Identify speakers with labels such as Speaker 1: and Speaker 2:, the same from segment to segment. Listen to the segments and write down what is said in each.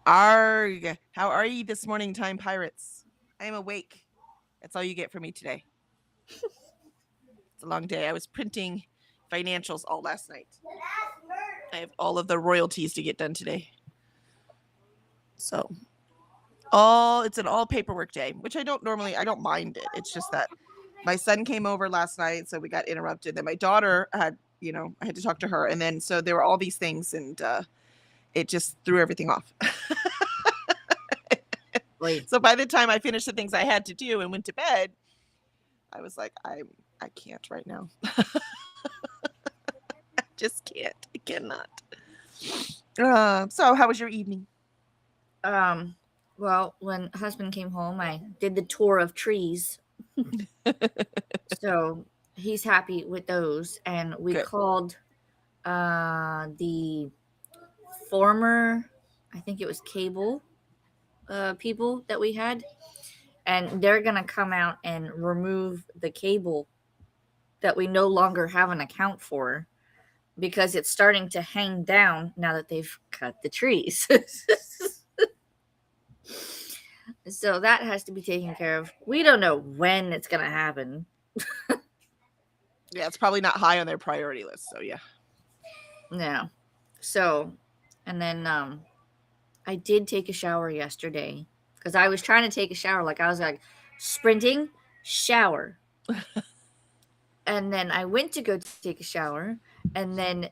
Speaker 1: Arg! How are ye this morning, time pirates? I am awake. That's all you get from me today. It's a long day. I was printing financials all last night. I have all of the royalties to get done today. So, it's an all paperwork day, which I don't mind it. It's just that my son came over last night, so we got interrupted. Then my daughter had, I had to talk to her. And then, so there were all these things, and it just threw everything off.
Speaker 2: Wait,
Speaker 1: So by the time I finished the things I had to do and went to bed, I was like, I can't right now. I just can't. I cannot. So how was your evening?
Speaker 2: well, when husband came home, I did the tour of trees. So he's happy with those. And we
Speaker 1: Good.
Speaker 2: called the former, I think it was cable people that we had. And they're going to come out and remove the cable that we no longer have an account for because it's starting to hang down now that they've cut the trees. So that has to be taken care of. We don't know when it's going to happen.
Speaker 1: Yeah, it's probably not high on their priority list. So yeah.
Speaker 2: No. So, and then I did take a shower yesterday because I was trying to take a shower. Like I was like sprinting, shower. And then I went to go take a shower, and then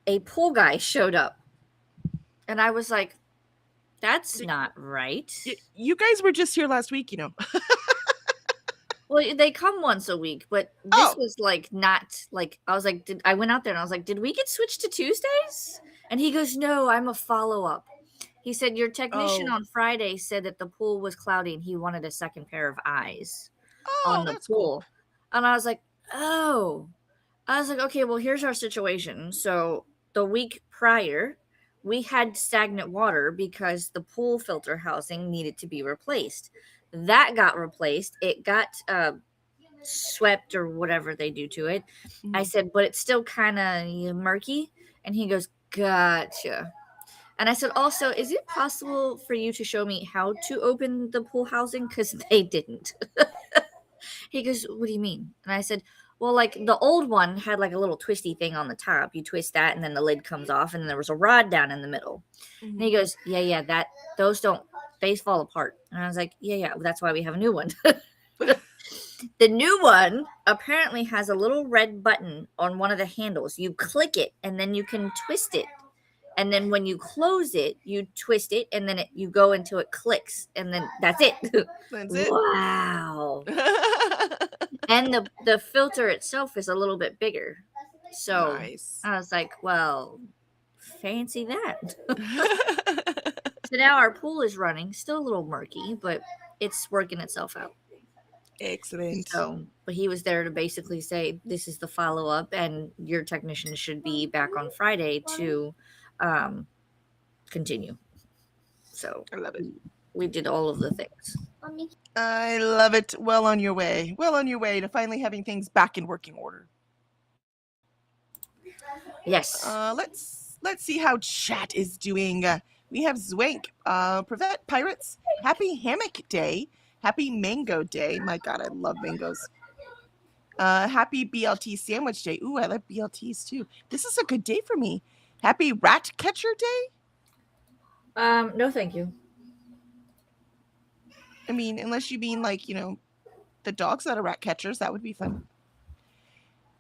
Speaker 2: a pool guy showed up. And I was like, that's not right.
Speaker 1: You guys were just here last week,
Speaker 2: Well, they come once a week, but this was like not like I was like, I went out there and I was like, did we get switched to Tuesdays? And he goes, no, I'm a follow up. He said your technician on Friday said that the pool was cloudy and he wanted a second pair of eyes on the
Speaker 1: that's
Speaker 2: pool.
Speaker 1: cool.
Speaker 2: And I was like, oh. I was like, okay, well, here's our situation. So the week prior, we had stagnant water because the pool filter housing needed to be replaced. That got replaced. It got swept or whatever they do to it.
Speaker 1: Mhm.
Speaker 2: I said, but it's still kind of murky. And he goes, gotcha. And I said, also, is it possible for you to show me how to open the pool housing? Because they didn't. He goes, what do you mean? And I said, well, like the old one had like a little twisty thing on the top. You twist that and then the lid comes off and then there was a rod down in the middle.
Speaker 1: Mhm.
Speaker 2: And he goes, yeah, those don't, they fall apart. And I was like, yeah, that's why we have a new one. The new one apparently has a little red button on one of the handles. You click it and then you can twist it. And then when you close it, you twist it and then you go until it clicks. And then that's it.
Speaker 1: That's it.
Speaker 2: Wow. And the filter itself is a little bit bigger. So
Speaker 1: Nice.
Speaker 2: I was like, well, fancy that. So now our pool is running, still a little murky, but it's working itself out.
Speaker 1: Excellent.
Speaker 2: So, but he was there to basically say, this is the follow up, and your technician should be back on Friday to continue. So
Speaker 1: I love it.
Speaker 2: We did all of the things.
Speaker 1: I love it. Well on your way. Well on your way to finally having things back in working order.
Speaker 2: Yes.
Speaker 1: Let's see how chat is doing. We have Zwank, Privet Pirates. Happy Hammock Day. Happy Mango Day. My God, I love mangoes. Happy BLT Sandwich Day. Ooh, I love BLTs too. This is a good day for me. Happy Rat Catcher Day.
Speaker 2: No, thank you.
Speaker 1: I mean, unless you mean like, the dogs that are rat catchers, that would be fun.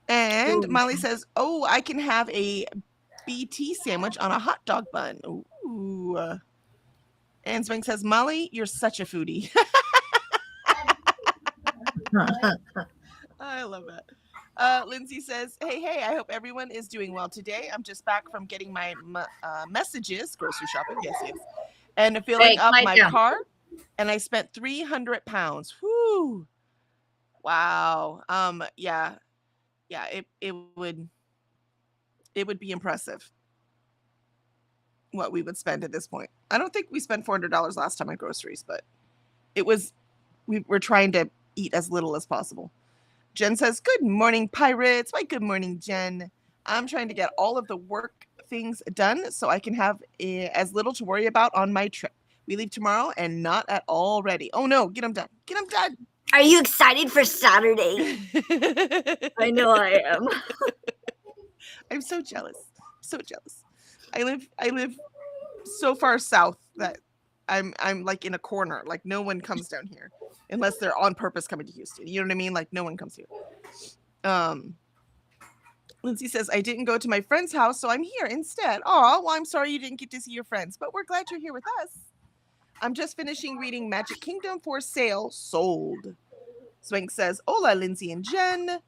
Speaker 1: And Molly says, oh, I can have a BT sandwich on a hot dog bun. Ooh. And Zwing says, Molly, you're such a foodie. I love that. Lindsay says, hey, I hope everyone is doing well today. I'm just back from getting my messages, grocery shopping, yes, and filling up my car. And I spent 300 pounds. Whoo. Wow. Yeah, it would be impressive what we would spend at this point. I don't think we spent $400 last time on groceries, but we were trying to eat as little as possible. Jen says, good morning, pirates. Why, good morning, Jen. I'm trying to get all of the work things done so I can have as little to worry about on my trip. We leave tomorrow and not at all ready. Oh no, get them done. Get them done.
Speaker 2: Are you excited for Saturday? I know I am.
Speaker 1: I'm so jealous. So jealous. I live so far south that I'm like in a corner. Like no one comes down here unless they're on purpose coming to Houston. You know what I mean? Like no one comes here. Lindsay says, I didn't go to my friend's house, so I'm here instead. Oh, well, I'm sorry you didn't get to see your friends, but we're glad you're here with us. I'm just finishing reading Magic Kingdom for sale. Sold. Swank says, hola, Lindsay and Jen.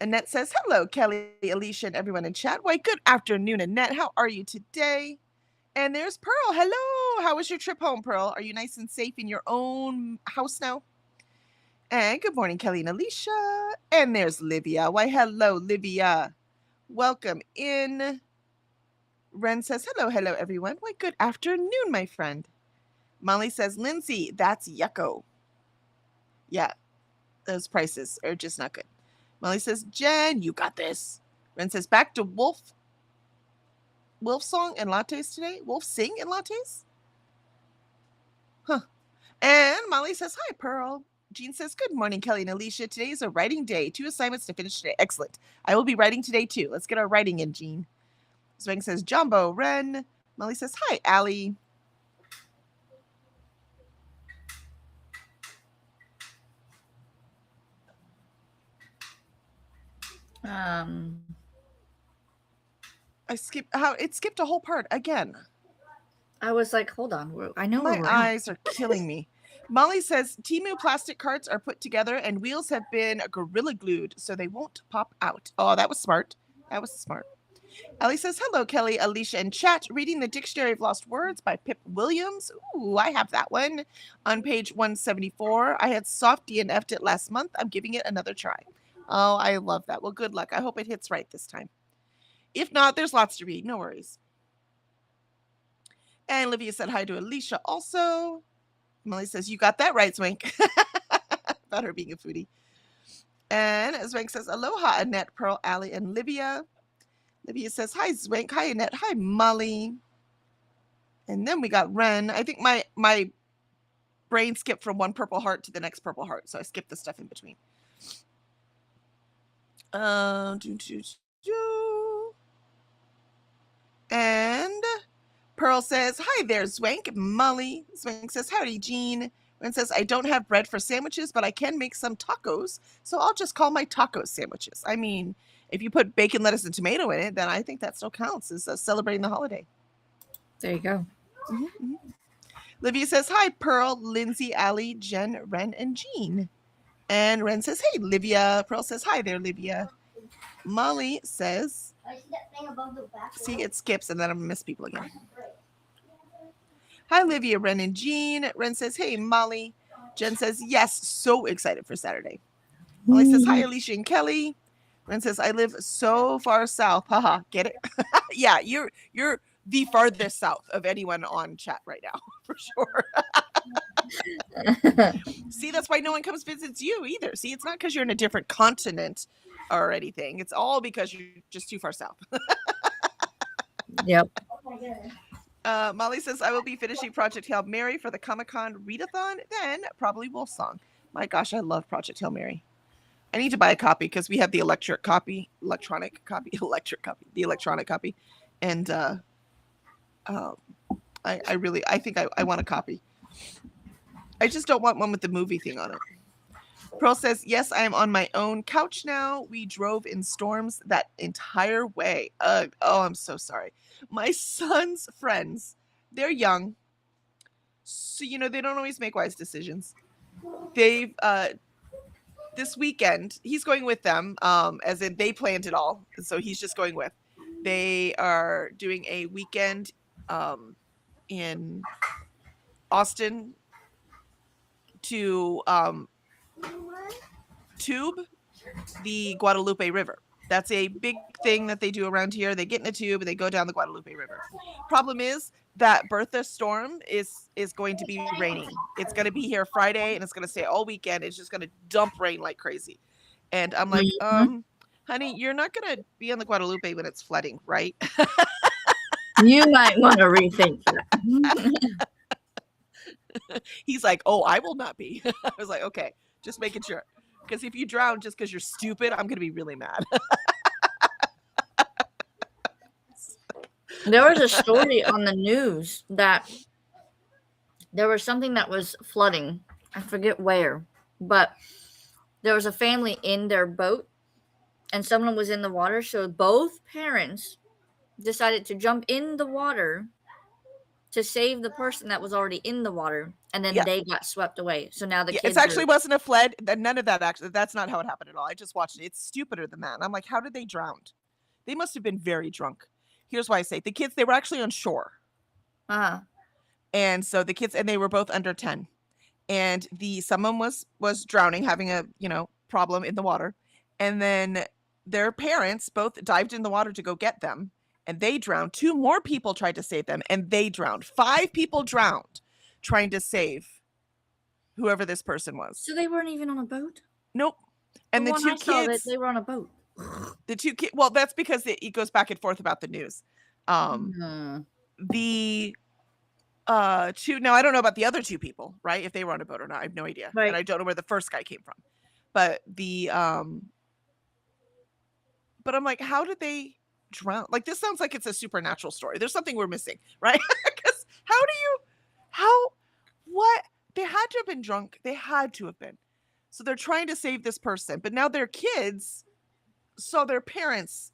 Speaker 1: Annette says, hello, Kelly, Alicia, and everyone in chat. Why, good afternoon, Annette. How are you today? And there's Pearl. Hello. How was your trip home, Pearl? Are you nice and safe in your own house now? And good morning, Kelly and Alicia. And there's Livia. Why, hello, Livia. Welcome in. Ren says, hello, everyone. Why, good afternoon, my friend. Molly says, Lindsay, that's yucko. Yeah, those prices are just not good. Molly says, Jen, you got this. Ren says, back to Wolf song and lattes today? Wolf sing and lattes? Huh. And Molly says, hi, Pearl. Jean says, good morning, Kelly and Alicia. Today is a writing day. 2 assignments to finish today. Excellent. I will be writing today, too. Let's get our writing in, Jean. Zwang says, Jumbo, Ren. Molly says, hi, Allie. It skipped a whole part again.
Speaker 2: I was like, hold on. I know
Speaker 1: my eyes are killing me. Molly says Temu plastic carts are put together and wheels have been Gorilla Glued so they won't pop out. Oh, that was smart. That was smart. Ellie says, hello, Kelly, Alicia, and chat. Reading the Dictionary of Lost Words by Pip Williams. Ooh, I have that one on page 174. I had soft DNF'd it last month. I'm giving it another try. Oh, I love that. Well, good luck. I hope it hits right this time. If not, there's lots to read. No worries. And Olivia said hi to Alicia also. Molly says, you got that right, Swank. About her being a foodie. And Swank says, aloha, Annette, Pearl, Allie, and Livia. Livia says, hi, Swank. Hi, Annette. Hi, Molly. And then we got Ren. I think my brain skipped from one purple heart to the next purple heart, so I skipped the stuff in between. And Pearl says, hi there, Swank. Molly. Swank says, howdy, Jean. Ren says, I don't have bread for sandwiches, but I can make some tacos, so I'll just call my tacos sandwiches. I mean, if you put bacon, lettuce, and tomato in it, then I think that still counts as celebrating the holiday.
Speaker 2: There you go.
Speaker 1: Mm-hmm. Livia says, hi, Pearl, Lindsay, Allie, Jen, Ren, and Jean. And Ren says, hey, Livia. Pearl says, hi there, Livia. Molly says, see, it skips, and then I'm going to miss people again. Hi, Livia, Ren, and Jean. Ren says, hey, Molly. Jen says, yes, so excited for Saturday. Molly says, hi, Alicia and Kelly. Ren says, I live so far south. Haha, get it? Yeah, you're the farthest south of anyone on chat right now, for sure. See, that's why no one comes visits you either. See, it's not because you're in a different continent or anything. It's all because you're just too far south.
Speaker 2: Yep.
Speaker 1: Molly says, I will be finishing Project Hail Mary for the Comic-Con readathon, then probably Wolfsong. My gosh, I love Project Hail Mary. I need to buy a copy because we have the electronic copy. And I think I want a copy. I just don't want one with the movie thing on it. Pearl says, yes, I am on my own couch now. We drove in storms that entire way. Oh, I'm so sorry. My son's friends, they're young. So, they don't always make wise decisions. They've, this weekend, he's going with them, as in they planned it all. So he's just going with. They are doing a weekend in Austin to tube the Guadalupe River. That's a big thing that they do around here. They get in a tube and they go down the Guadalupe River. Problem is that Bertha storm is going to be raining. It's going to be here Friday and it's going to stay all weekend. It's just going to dump rain like crazy. And I'm like, honey, you're not going to be on the Guadalupe when it's flooding, right?
Speaker 2: You might want to rethink that.
Speaker 1: He's like, oh, I will not be. I was like, okay, just making sure. Because if you drown just because you're stupid, I'm going to be really mad.
Speaker 2: There was a story on the news that there was something that was flooding. I forget where, but there was a family in their boat and someone was in the water. So both parents decided to jump in the water to save the person that was already in the water, and then
Speaker 1: Yeah.
Speaker 2: they got swept away. So now the
Speaker 1: Yeah,
Speaker 2: kids
Speaker 1: it actually
Speaker 2: are,
Speaker 1: wasn't a flood. None of that actually. That's not how it happened at all. I just watched it. It's stupider than that. And I'm like, how did they drown? They must have been very drunk. Here's why I say the kids, they were actually on shore. And so the kids, and they were both under 10. And someone was drowning, having a, problem in the water. And then their parents both dived in the water to go get them, and they drowned. 2 more people tried to save them, and they drowned. 5 people drowned trying to save whoever this person was.
Speaker 2: so they weren't even on a boat.
Speaker 1: Nope. And the
Speaker 2: one
Speaker 1: 2
Speaker 2: I saw that
Speaker 1: kids,
Speaker 2: they were on a boat.
Speaker 1: the 2 kids, well, that's because it goes back and forth about the news. The 2, now I don't know about the other 2 people, right? If they were on a boat or not, I have no idea.
Speaker 2: Right.
Speaker 1: And I don't know where the first guy came from. But but I'm like, how did they drown? Like, this sounds like it's a supernatural story. There's something we're missing, right? Because what? They had to have been drunk. They had to have been. So they're trying to save this person, but now their kids saw their parents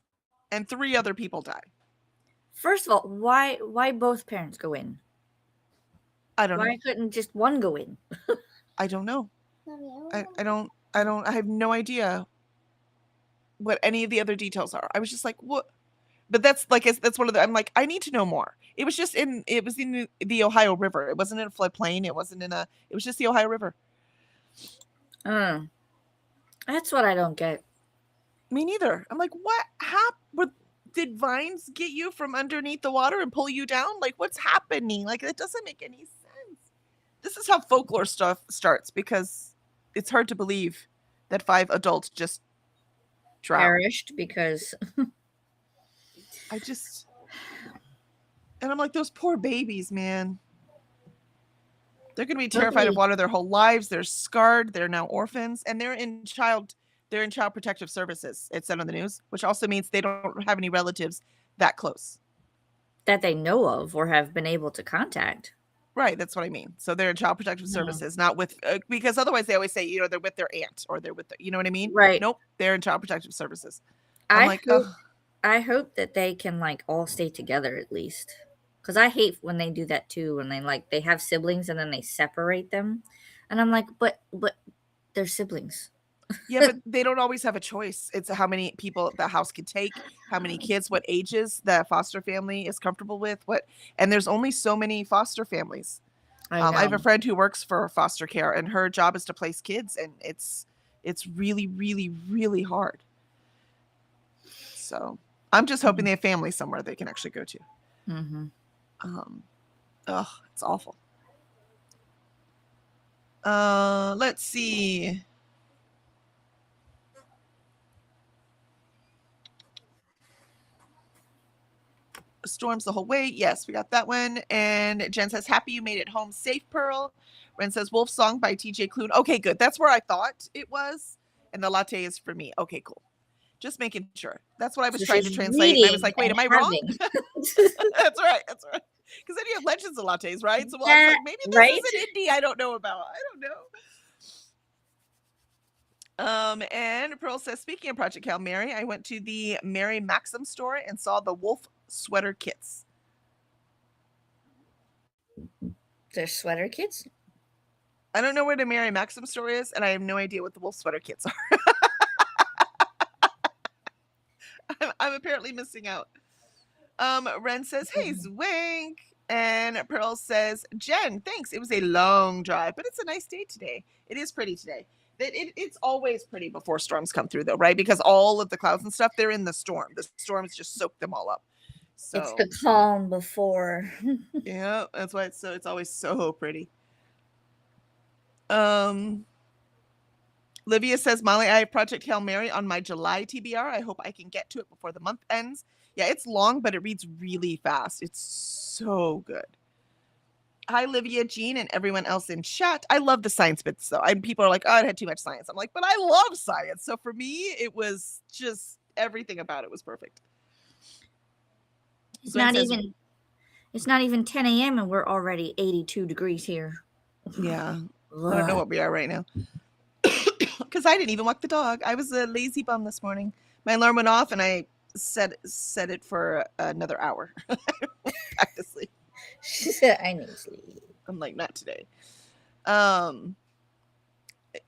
Speaker 1: and 3 other people die.
Speaker 2: First of all, why both parents go in?
Speaker 1: I don't know.
Speaker 2: Why couldn't just one go in?
Speaker 1: I don't know. I have no idea what any of the other details are. I was just like, what? But that's one of the, I'm like, I need to know more. It was in the Ohio River. It wasn't in a floodplain. It was just the Ohio River.
Speaker 2: That's what I don't get.
Speaker 1: Me neither. I'm like, what happened? Did vines get you from underneath the water and pull you down? Like, what's happening? Like, that doesn't make any sense. This is how folklore stuff starts, because it's hard to believe that 5 adults just drowned.
Speaker 2: Perished because
Speaker 1: and I'm like, those poor babies, man. They're going to be terrified of water their whole lives. They're scarred. They're now orphans, and they're in child protective services. It said on the news, which also means they don't have any relatives that close
Speaker 2: that they know of or have been able to contact.
Speaker 1: Right, that's what I mean. So they're in child protective services, not with because otherwise they always say, they're with their aunt or they're with you know what I mean?
Speaker 2: Right.
Speaker 1: Nope, they're in child protective services.
Speaker 2: I hope that they can all stay together at least. Because I hate when they do that too, when they have siblings and then they separate them. And I'm like, but they're siblings.
Speaker 1: Yeah, but they don't always have a choice. It's how many people the house can take, how many kids, what ages the foster family is comfortable with, and there's only so many foster families. I have a friend who works for foster care, and her job is to place kids, and it's really, really, really hard. So I'm just hoping they have family somewhere they can actually go to. It's awful. Let's see. Storms the whole way. Yes, we got that one. And Jen says, happy you made it home safe, Pearl. Ren says, Wolf Song by TJ Klune. Okay, good. That's where I thought it was. And the latte is for me. Okay, cool. Just making sure. That's what I was trying to translate. And I was like, wait, am I wrong? That's right. Because then you have legends of lattes, right? So I was like, maybe this is an indie I don't know about. I don't know. And Pearl says, speaking of Project Hail Mary, I went to the Mary Maxim store and saw the wolf sweater kits.
Speaker 2: They're sweater kits?
Speaker 1: I don't know where the Mary Maxim store is, and I have no idea what the wolf sweater kits are. I'm apparently missing out. Ren says, hey, Zwink. And Pearl says, Jen, thanks. It was a long drive, but it's a nice day today. It is pretty today. It's always pretty before storms come through, though, right? Because all of the clouds and stuff, they're in the storm. The storms just soak them all up. So
Speaker 2: it's the calm before.
Speaker 1: Yeah, that's why it's always so pretty. Livia says, Molly, I have Project Hail Mary on my July TBR. I hope I can get to it before the month ends. Yeah, it's long, but it reads really fast. It's so good. Hi, Livia, Jean, and everyone else in chat. I love the science bits, though. People are like, oh, it had too much science. I'm like, but I love science. So for me, it was just everything about it was perfect.
Speaker 2: It's
Speaker 1: Gwen
Speaker 2: not
Speaker 1: says-
Speaker 2: even. It's not even 10 a.m. and we're already 82 degrees here.
Speaker 1: Yeah, I don't know what we are right now. Because I didn't even walk the dog. I was a lazy bum this morning. My alarm went off, and I set it for another hour. Back to sleep.
Speaker 2: She said, "I need sleep."
Speaker 1: I'm like, not today.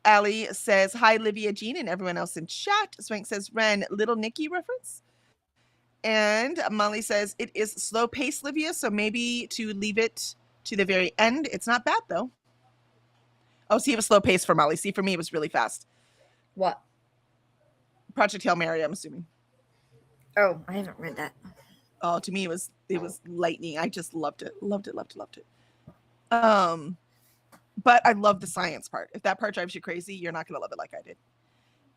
Speaker 1: Allie says, hi, Livia, Jean, and everyone else in chat. Swank says, Ren, Little Nicky reference. And Molly says, it is slow pace, Livia, so maybe to leave it to the very end. It's not bad, though. Oh, see, it was slow pace for Molly. See, for me, it was really fast.
Speaker 2: What?
Speaker 1: Project Hail Mary, I'm assuming.
Speaker 2: Oh, I haven't read that.
Speaker 1: Oh, to me, it was lightning. I just loved it. Loved it. But I love the science part. If that part drives you crazy, you're not going to love it like I did.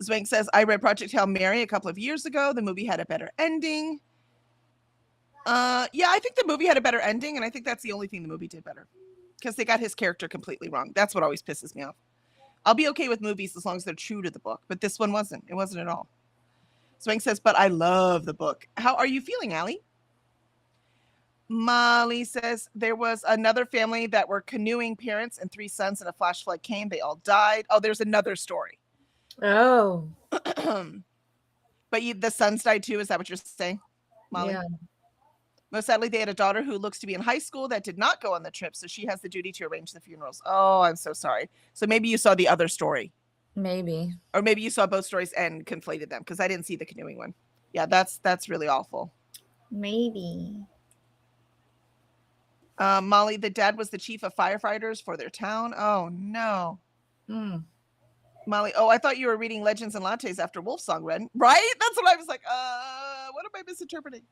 Speaker 1: Zwank says, I read Project Hail Mary a couple of years ago. The movie had a better ending. Yeah, I think the movie had a better ending, and I think that's the only thing the movie did better. Because they got his character completely wrong. That's what always pisses me off. I'll be okay with movies as long as they're true to the book, but this one wasn't. It wasn't at all. Zwank says, but I love the book. How are you feeling, Allie? Molly says, there was another family that were canoeing parents and 3 sons, and a flash flood came. They all died. Oh, there's another story.
Speaker 2: Oh.
Speaker 1: But the sons died too. Is that what you're saying, Molly?
Speaker 2: Yeah.
Speaker 1: Most sadly, they had a daughter who looks to be in high school that did not go on the trip, so she has the duty to arrange the funerals. Oh, I'm so sorry. So maybe you saw the other story.
Speaker 2: Maybe.
Speaker 1: Or maybe you saw both stories and conflated them, because I didn't see the canoeing one. Yeah, that's really awful.
Speaker 2: Maybe.
Speaker 1: Molly, the dad was the chief of firefighters for their town. Oh, no. Molly, oh, I thought you were reading Legends and Lattes after Wolfsong, Ren. Right? That's what I was like, what am I misinterpreting?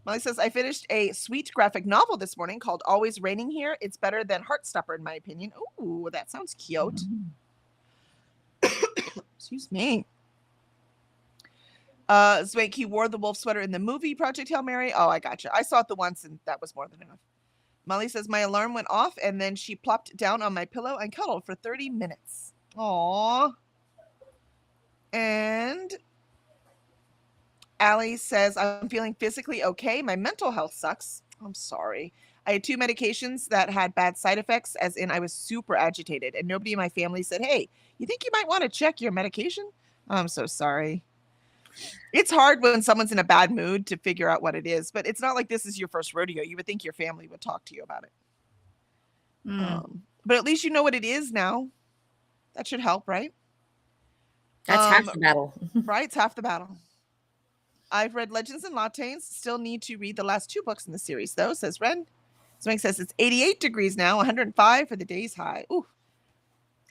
Speaker 1: Molly says, I finished a sweet graphic novel this morning called Always Raining Here. It's better than Heartstopper, in my opinion. Ooh, that sounds cute. Excuse me. Zwank, he wore the wolf sweater in the movie Project Hail Mary. Oh, I gotcha. I saw it the once, and that was more than enough. Molly says, my alarm went off, and then she plopped down on my pillow and cuddled for 30 minutes. Aww. And Allie says, I'm feeling physically okay. My mental health sucks. I'm sorry. I had 2 medications that had bad side effects, as in I was super agitated, and nobody in my family said, hey, you think you might want to check your medication? I'm so sorry. It's hard when someone's in a bad mood to figure out what it is, but it's not like this is your first rodeo. You would think your family would talk to you about it. But at least you know what it is now. That should help, right?
Speaker 2: That's half the battle.
Speaker 1: Right? It's half the battle. I've read Legends and Lattes. Still need to read the last 2 books in the series, though, says Ren. Swank says it's 88 degrees now, 105 for the day's high. Ooh.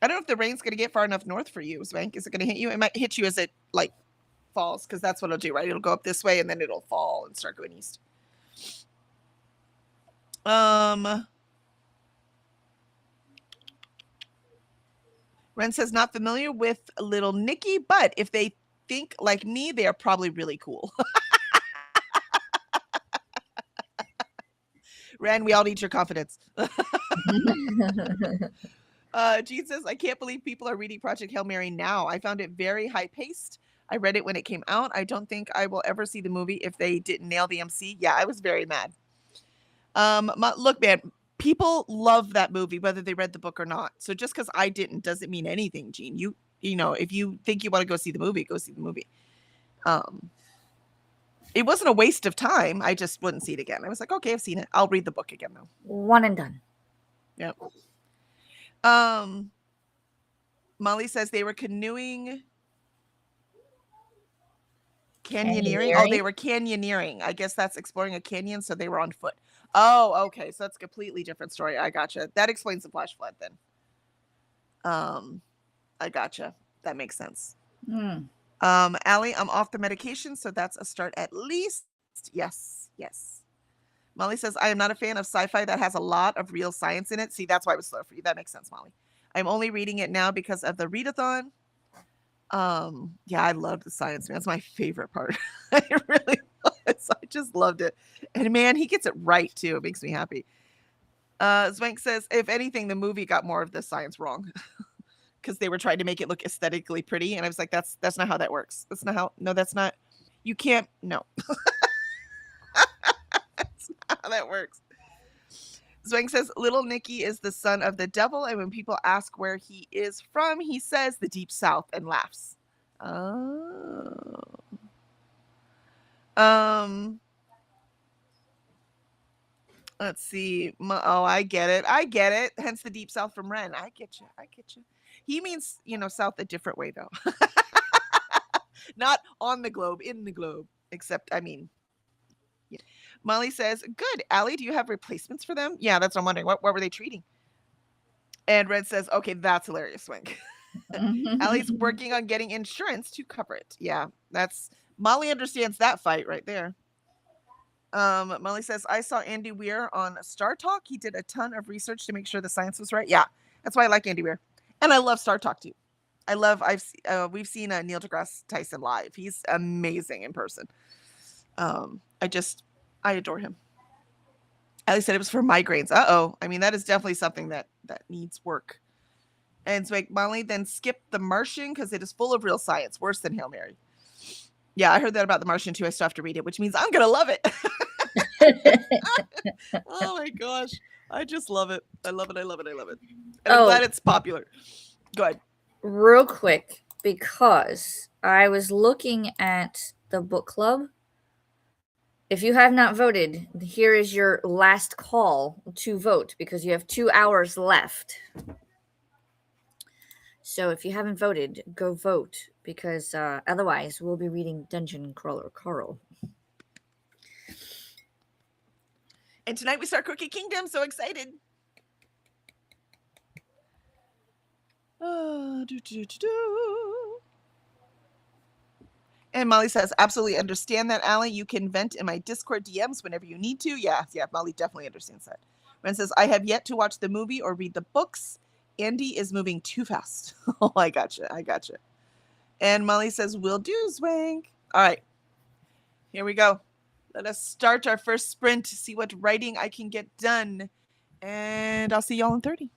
Speaker 1: I don't know if the rain's going to get far enough north for you, Swank. Is it going to hit you? It might hit you as it, like, falls, because that's what it'll do, right? It'll go up this way, and then it'll fall and start going east. Ren says, not familiar with Little Nicky, but if they think like me, they are probably really cool. Ren, we all need your confidence. Jean says, I can't believe people are reading Project Hail Mary now. I found it very high-paced. I read it when it came out. I don't think I will ever see the movie if they didn't nail the MC. Yeah, I was very mad. Look, man, people love that movie, whether they read the book or not. So just because I didn't doesn't mean anything, Jean. You know, if you think you want to go see the movie, go see the movie. It wasn't a waste of time. I just wouldn't see it again. I was like, okay, I've seen it. I'll read the book again, though.
Speaker 2: One and done.
Speaker 1: Yep. Molly says they were canoeing. Canyoneering? Oh, they were canyoneering. I guess that's exploring a canyon, so they were on foot. Oh, okay. So that's a completely different story. I gotcha. That explains the flash flood then. I gotcha. That makes sense. Allie, I'm off the medication, so that's a start at least. Yes. Molly says, I am not a fan of sci-fi that has a lot of real science in it. See, that's why it was slow for you. That makes sense, Molly. I'm only reading it now because of the readathon. Yeah, I love the science, man. That's my favorite part. It really was. I just loved it. And man, he gets it right too. It makes me happy. Zwank says, if anything, the movie got more of the science wrong because they were trying to make it look aesthetically pretty. And I was like, that's not how that works. That's not how, no, that's not, you can't, no, that's not how that works. Zwank says, Little Nicky is the son of the devil. And when people ask where he is from, he says the deep south and laughs. Oh. Um, let's see. Oh, I get it. I get it. Hence the deep south from Ren. I get you. I get you. He means, south a different way though. Not on the globe, in the globe. Except, I mean, yeah. Molly says, good. Allie, do you have replacements for them? Yeah, that's what I'm wondering. What were they treating? And Red says, okay, that's hilarious, Swink. Allie's working on getting insurance to cover it. Yeah, that's Molly understands that fight right there. Molly says, I saw Andy Weir on Star Talk. He did a ton of research to make sure the science was right. Yeah, that's why I like Andy Weir. And I love Star Talk too. We've seen Neil deGrasse Tyson live. He's amazing in person. I adore him. Ellie said it was for migraines. Uh-oh. I mean, that is definitely something that needs work. And so Molly then skipped The Martian because it is full of real science, worse than Hail Mary. Yeah, I heard that about The Martian too. I still have to read it, which means I'm going to love it. Oh my gosh. I just love it. I love it. I love it. I love it. And I'm glad it's popular. Go ahead.
Speaker 2: Real quick, because I was looking at the book club. If you have not voted, here is your last call to vote because you have 2 hours left. So if you haven't voted, go vote because otherwise we'll be reading Dungeon Crawler Carl.
Speaker 1: And tonight we start Cookie Kingdom. So excited. And Molly says, absolutely understand that, Allie. You can vent in my Discord DMs whenever you need to. Yeah, Molly definitely understands that. Ren says, I have yet to watch the movie or read the books. Andy is moving too fast. Oh, I gotcha. And Molly says, will do, Zwank. All right. Here we go. Let us start our first sprint to see what writing I can get done. And I'll see y'all in 30.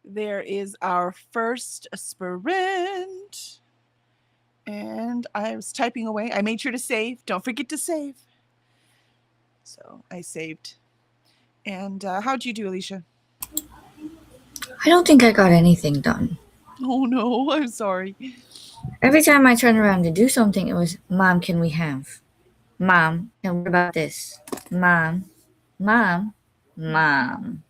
Speaker 1: There is our first sprint. And I was typing away. I made sure to save. Don't forget to save. So I saved. And how'd you do, Alicia?
Speaker 2: I don't think I got anything done.
Speaker 1: Oh no, I'm sorry.
Speaker 2: Every time I turned around to do something, it was, Mom, can we have? Mom, and what about this? Mom, Mom, Mom.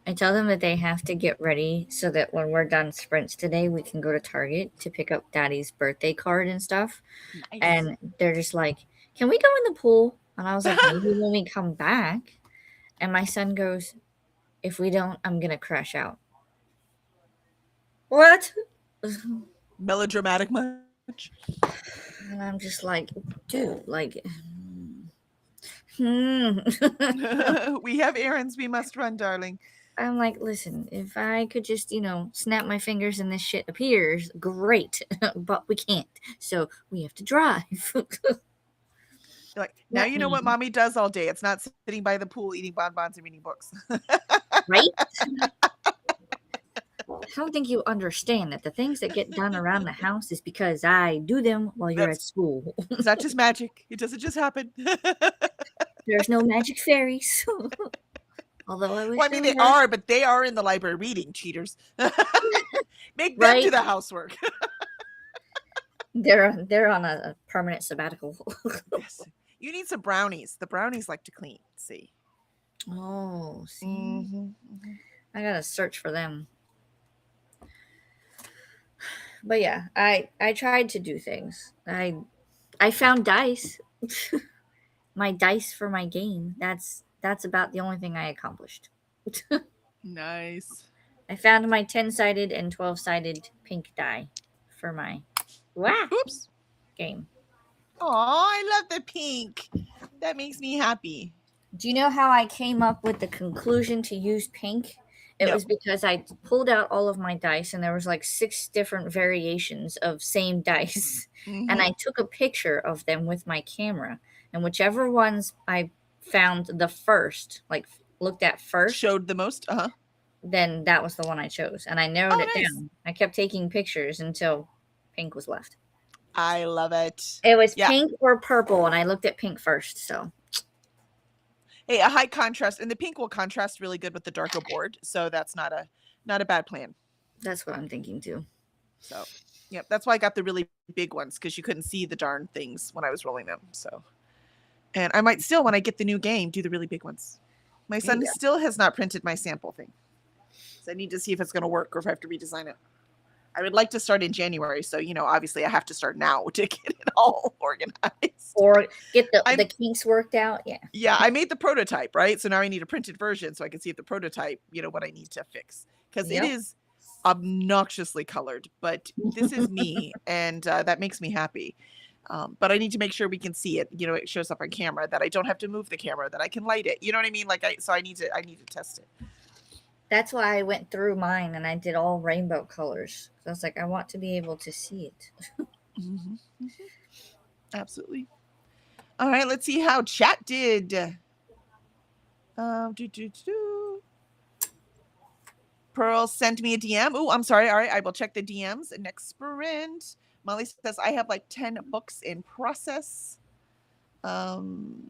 Speaker 2: I tell them that they have to get ready so that when we're done sprints today, we can go to Target to pick up Daddy's birthday card and stuff.
Speaker 1: Nice.
Speaker 2: And they're just like, can we go in the pool? And I was like, maybe when we come back. And my son goes, if we don't, I'm going to crash out. What?
Speaker 1: Melodramatic much?
Speaker 2: And I'm just like, dude, like,
Speaker 1: We have errands we must run, darling.
Speaker 2: I'm like, listen, if I could just, snap my fingers and this shit appears, great. But we can't. So we have to drive.
Speaker 1: You're like, now
Speaker 2: Not
Speaker 1: you know what
Speaker 2: me.
Speaker 1: mommy does all day. It's not sitting by the pool eating bonbons and reading books.
Speaker 2: Right? I don't think you understand that the things that get done around the house is because I do them while you're at school.
Speaker 1: It's not just magic. It doesn't just happen.
Speaker 2: There's no magic fairies. Although I wish
Speaker 1: Well, I mean,
Speaker 2: there
Speaker 1: they
Speaker 2: were.
Speaker 1: are, but they are in the library reading, cheaters. Make them do
Speaker 2: Right?
Speaker 1: the housework.
Speaker 2: They're on a permanent sabbatical.
Speaker 1: Yes. You need some brownies. The brownies like to clean. See.
Speaker 2: Oh, see,
Speaker 1: Mm-hmm.
Speaker 2: I gotta search for them. But yeah, I tried to do things. I found dice. My dice for my game. That's about the only thing I accomplished.
Speaker 1: Nice.
Speaker 2: I found my 10-sided and 12-sided pink die for my
Speaker 1: Oops.
Speaker 2: game.
Speaker 1: Oh, I love the pink. That makes me happy.
Speaker 2: Do you know how I came up with the conclusion to use pink? It
Speaker 1: No.
Speaker 2: was because I pulled out all of my dice and there was like 6 different variations of same dice.
Speaker 1: Mhm.
Speaker 2: And I took a picture of them with my camera. And whichever ones I found the first, like looked at first,
Speaker 1: Showed the most. Uh huh.
Speaker 2: then that was the one I chose. And I narrowed it
Speaker 1: nice.
Speaker 2: down. I kept taking pictures until pink was left.
Speaker 1: I love it.
Speaker 2: It was
Speaker 1: Yeah.
Speaker 2: pink or purple, and I looked at pink first. So
Speaker 1: Hey, a high contrast, and the pink will contrast really good with the darker board, so that's not a bad plan.
Speaker 2: that's what I'm thinking too.
Speaker 1: So, yep, that's why I got the really big ones because you couldn't see the darn things when I was rolling them. So, and I might still, when I get the new game, do the really big ones. My son
Speaker 2: Yeah.
Speaker 1: still has not printed my sample thing, so I need to see if it's going to work or if I have to redesign it. I would like to start in January, so obviously I have to start now to get it all organized.
Speaker 2: Or get the kinks worked out. Yeah.
Speaker 1: Yeah, I made the prototype, right? So now I need a printed version so I can see if the prototype, what I need to fix. Because
Speaker 2: Yep.
Speaker 1: it is obnoxiously colored, but this is me, and that makes me happy. But I need to make sure we can see it. It shows up on camera, that I don't have to move the camera, that I can light it. You know what I mean? So I need to test it.
Speaker 2: That's why I went through mine and I did all rainbow colors. So I was like, I want to be able to see it.
Speaker 1: Mhm, mhm. Absolutely. All right, let's see how chat did. Pearl sent me a DM. Oh, I'm sorry. All right, I will check the DMs next sprint. Molly says I have like 10 books in process. Bren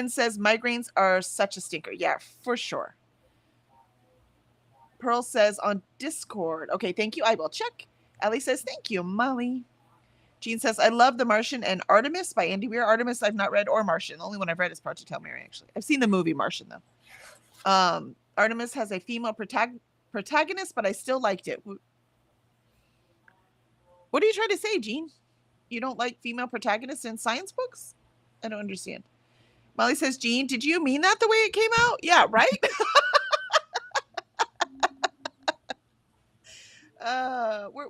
Speaker 1: says migraines are such a stinker. Yeah, for sure. Pearl says on Discord. Okay, thank you. I will check. Ellie says thank you, Molly. Jean says I love The Martian and Artemis by Andy Weir. Artemis I've not read, or Martian. The only one I've read is Project Hail Mary, actually. I've seen the movie Martian, though. Artemis has a female protagonist, but I still liked it. What are you trying to say, Jean? You don't like female protagonists in science books? I don't understand. Molly says, Jean, did you mean that the way it came out? Yeah, right?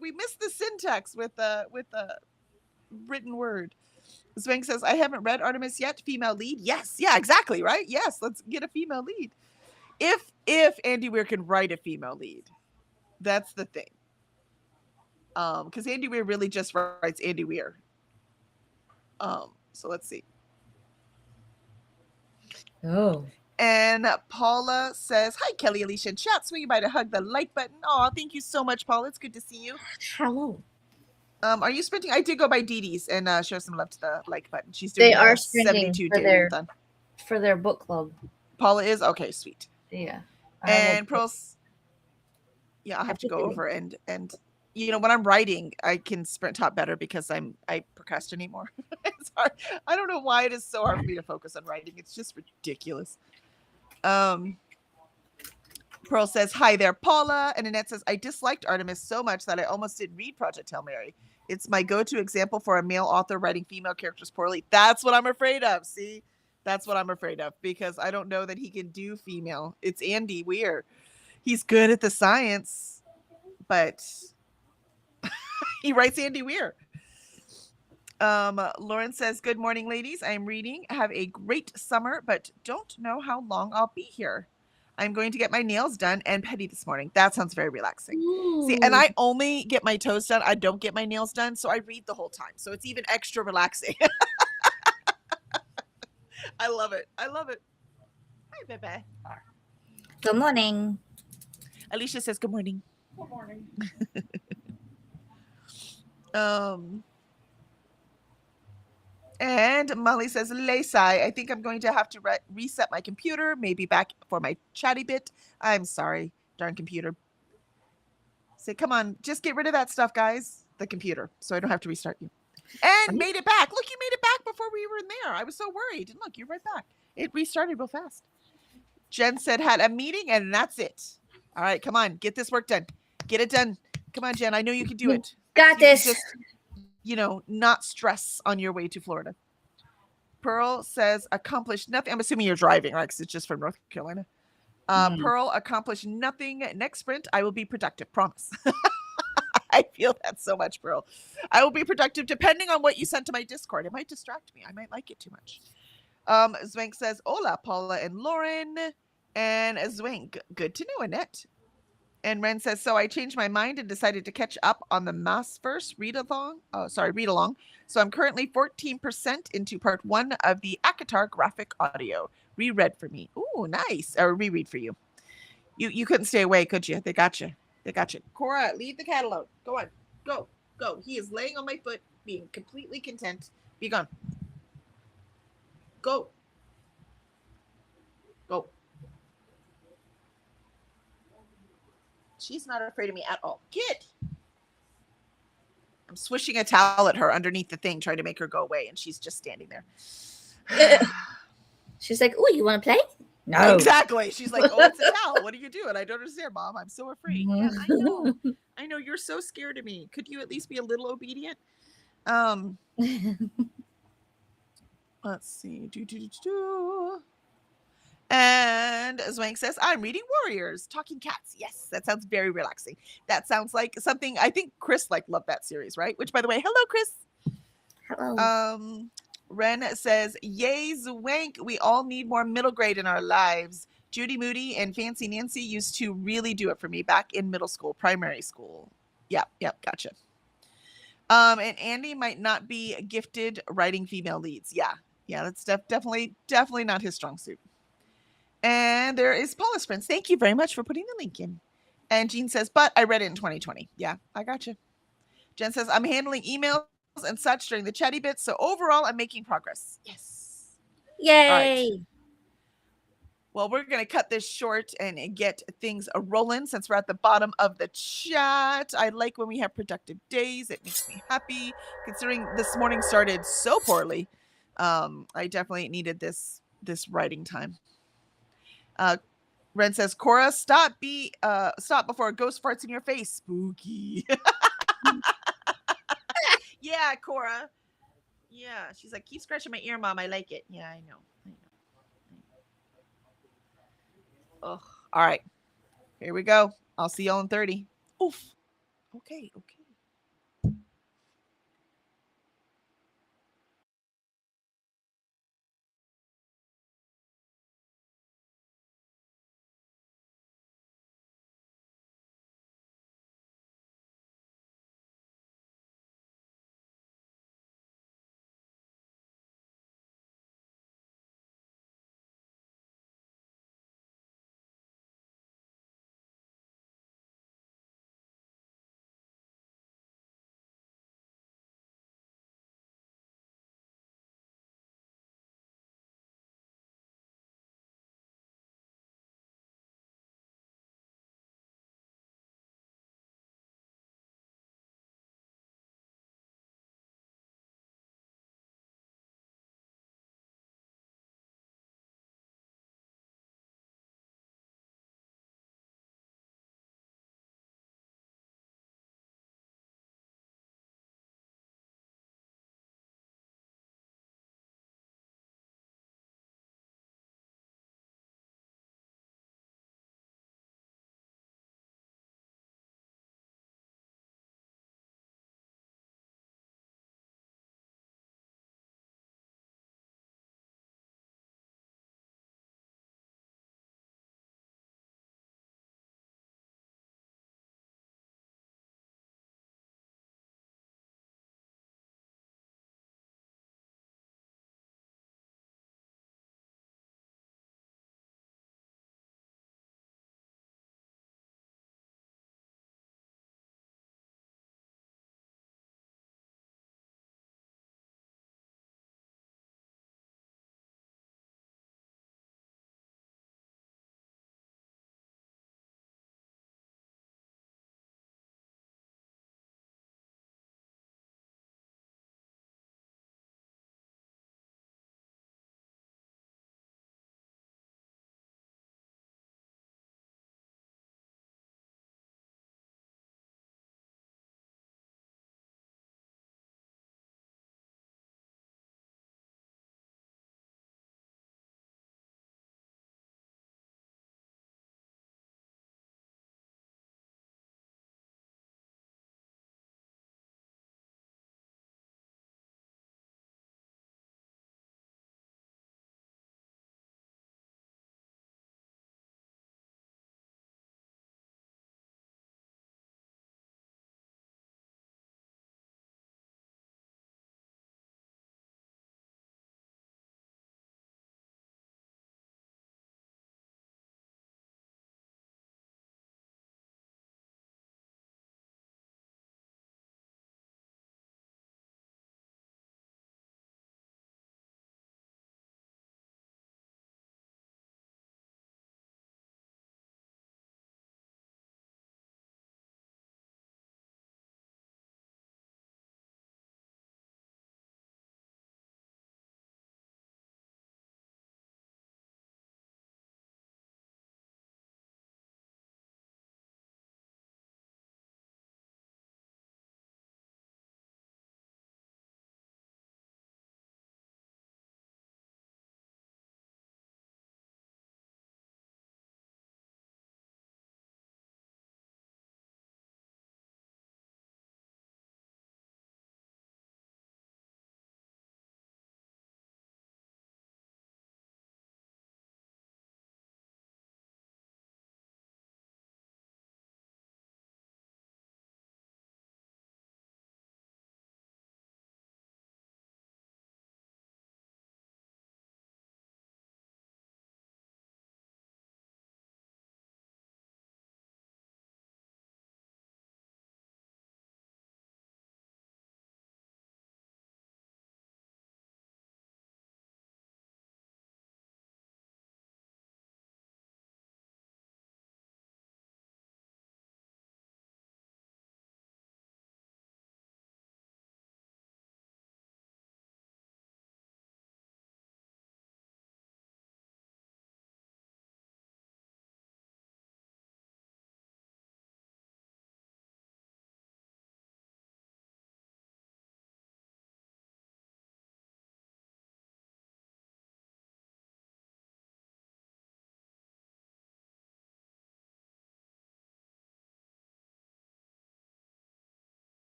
Speaker 1: We missed the syntax with the written word. Zwang says, I haven't read Artemis yet. Female lead. Yes. Yeah, exactly. Right. Yes. Let's get a female lead. If Andy Weir can write a female lead, that's the thing. Because Andy Weir really just writes Andy Weir. So let's see.
Speaker 2: Oh.
Speaker 1: And Paula says, hi, Kelly, Alicia, and chat. Swing by to hug the like button. Oh, thank you so much, Paula. It's good to see you.
Speaker 2: Hello.
Speaker 1: Are you sprinting? I did go by Dee Dee's and show some love to the like button. She's doing
Speaker 2: They are
Speaker 1: a
Speaker 2: sprinting
Speaker 1: 72-day readathon.
Speaker 2: for their book club.
Speaker 1: Paula is? Okay, sweet.
Speaker 2: Yeah.
Speaker 1: And Pearl's, yeah, I'll have to go over and you know, when I'm writing, I can sprint top better because I procrastinate more. It's hard. I don't know why it is so hard for me to focus on writing. It's just ridiculous. Pearl says, hi there, Paula. And Annette says, I disliked Artemis so much that I almost didn't read Project Hail Mary. It's my go-to example for a male author writing female characters poorly. That's what I'm afraid of. See, that's what I'm afraid of because I don't know that he can do female. It's Andy Weir. He's good at the science, but he writes Andy Weir. Lauren says, good morning, ladies. I'm reading. Have a great summer, but don't know how long I'll be here. I'm going to get my nails done and petty this morning. That sounds very relaxing. Ooh. See, and I only get my toes done. I don't get my nails done, so I read the whole time. So it's even extra relaxing. I love it. I love it. Hi, Bebe.
Speaker 2: Good morning.
Speaker 1: Alicia says, good morning.
Speaker 2: Good morning.
Speaker 1: And Molly says, Lesai, I think I'm going to have to reset my computer, maybe back for my chatty bit. I'm sorry, darn computer. Say, come on, just get rid of that stuff, guys. The computer, so I don't have to restart you. And made it back. Look, you made it back before we were in there. I was so worried. And look, you're right back. It restarted real fast. Jen said, had a meeting, and that's it. All right, come on, get this work done. Get it done. Come on, Jen, I know you can do it.
Speaker 2: Got this.
Speaker 1: Just, you know, not stress on your way to Florida. Pearl says, accomplished nothing. I'm assuming you're driving, right? Because it's just from North Carolina. Pearl, accomplished nothing. Next sprint, I will be productive. Promise. I feel that so much, Pearl. I will be productive depending on what you sent to my Discord. It might distract me. I might like it too much. Zwank says, hola, Paula and Lauren. And Zwank, good to know, Annette. And Ren says, so I changed my mind and decided to catch up on the Mass Verse read along. So I'm currently 14% into part 1 of the ACOTAR graphic audio. Reread for me. Ooh, nice. Or reread for you. You couldn't stay away, could you? They got you. They got you. Cora, leave the catalog. Go on. Go. Go. He is laying on my foot, being completely content. Be gone. Go. Go. She's not afraid of me at all. Get. I'm swishing a towel at her underneath the thing, trying to make her go away, and she's just standing there.
Speaker 2: She's like, oh, you want to play?
Speaker 1: No. Exactly. She's like, oh, it's a towel. What are you doing? I don't understand, Mom. I'm so afraid. Yeah, I know. I know. You're so scared of me. Could you at least be a little obedient? Let's see. And Zwank says, I'm reading Warriors, Talking Cats. Yes, that sounds very relaxing. That sounds like something, I think Chris loved that series, right? Which, by the way, hello, Chris.
Speaker 2: Hello.
Speaker 1: Ren says, yay, Zwank. We all need more middle grade in our lives. Judy Moody and Fancy Nancy used to really do it for me back in middle school, primary school. Yep, gotcha. And Andy might not be gifted writing female leads. Yeah, that's definitely not his strong suit. And there is Paula Sprints. Thank you very much for putting the link in. And Jean says, but I read it in 2020. Yeah, I gotcha. Jen says, I'm handling emails and such during the chatty bits. So overall, I'm making progress. Yes.
Speaker 2: Yay.
Speaker 1: Right. Well, we're going to cut this short and get things rolling since we're at the bottom of the chat. I like when we have productive days. It makes me happy. Considering this morning started so poorly, I definitely needed this writing time. Ren says, Cora, stop before a ghost farts in your face. Spooky. Yeah, Cora. Yeah, she's like, keep scratching my ear, Mom. I like it. Yeah, I know. Oh, all right. Here we go. I'll see y'all in 30. Oof. Okay.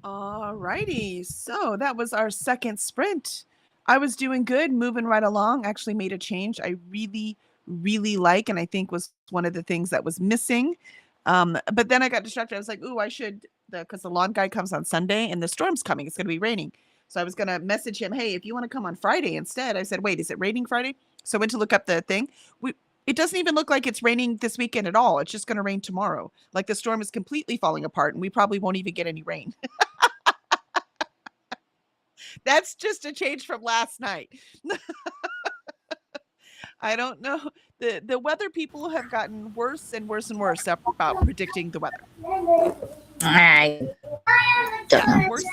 Speaker 1: All righty. So that was our second sprint. I was doing good, moving right along. Actually made a change I really, really like, and I think was one of the things that was missing. But then I got distracted. I was like, ooh, I should, because the lawn guy comes on Sunday and the storm's coming. It's going to be raining. So I was going to message him, hey, if you want to come on Friday instead. I said, wait, is it raining Friday? So I went to look up the thing. It doesn't even look like it's raining this weekend at all. It's just going to rain tomorrow. Like the storm is completely falling apart and we probably won't even get any rain. That's just a change from last night. I don't know. The weather people have gotten worse and worse and worse about predicting the weather.
Speaker 2: I don't know.
Speaker 1: Worse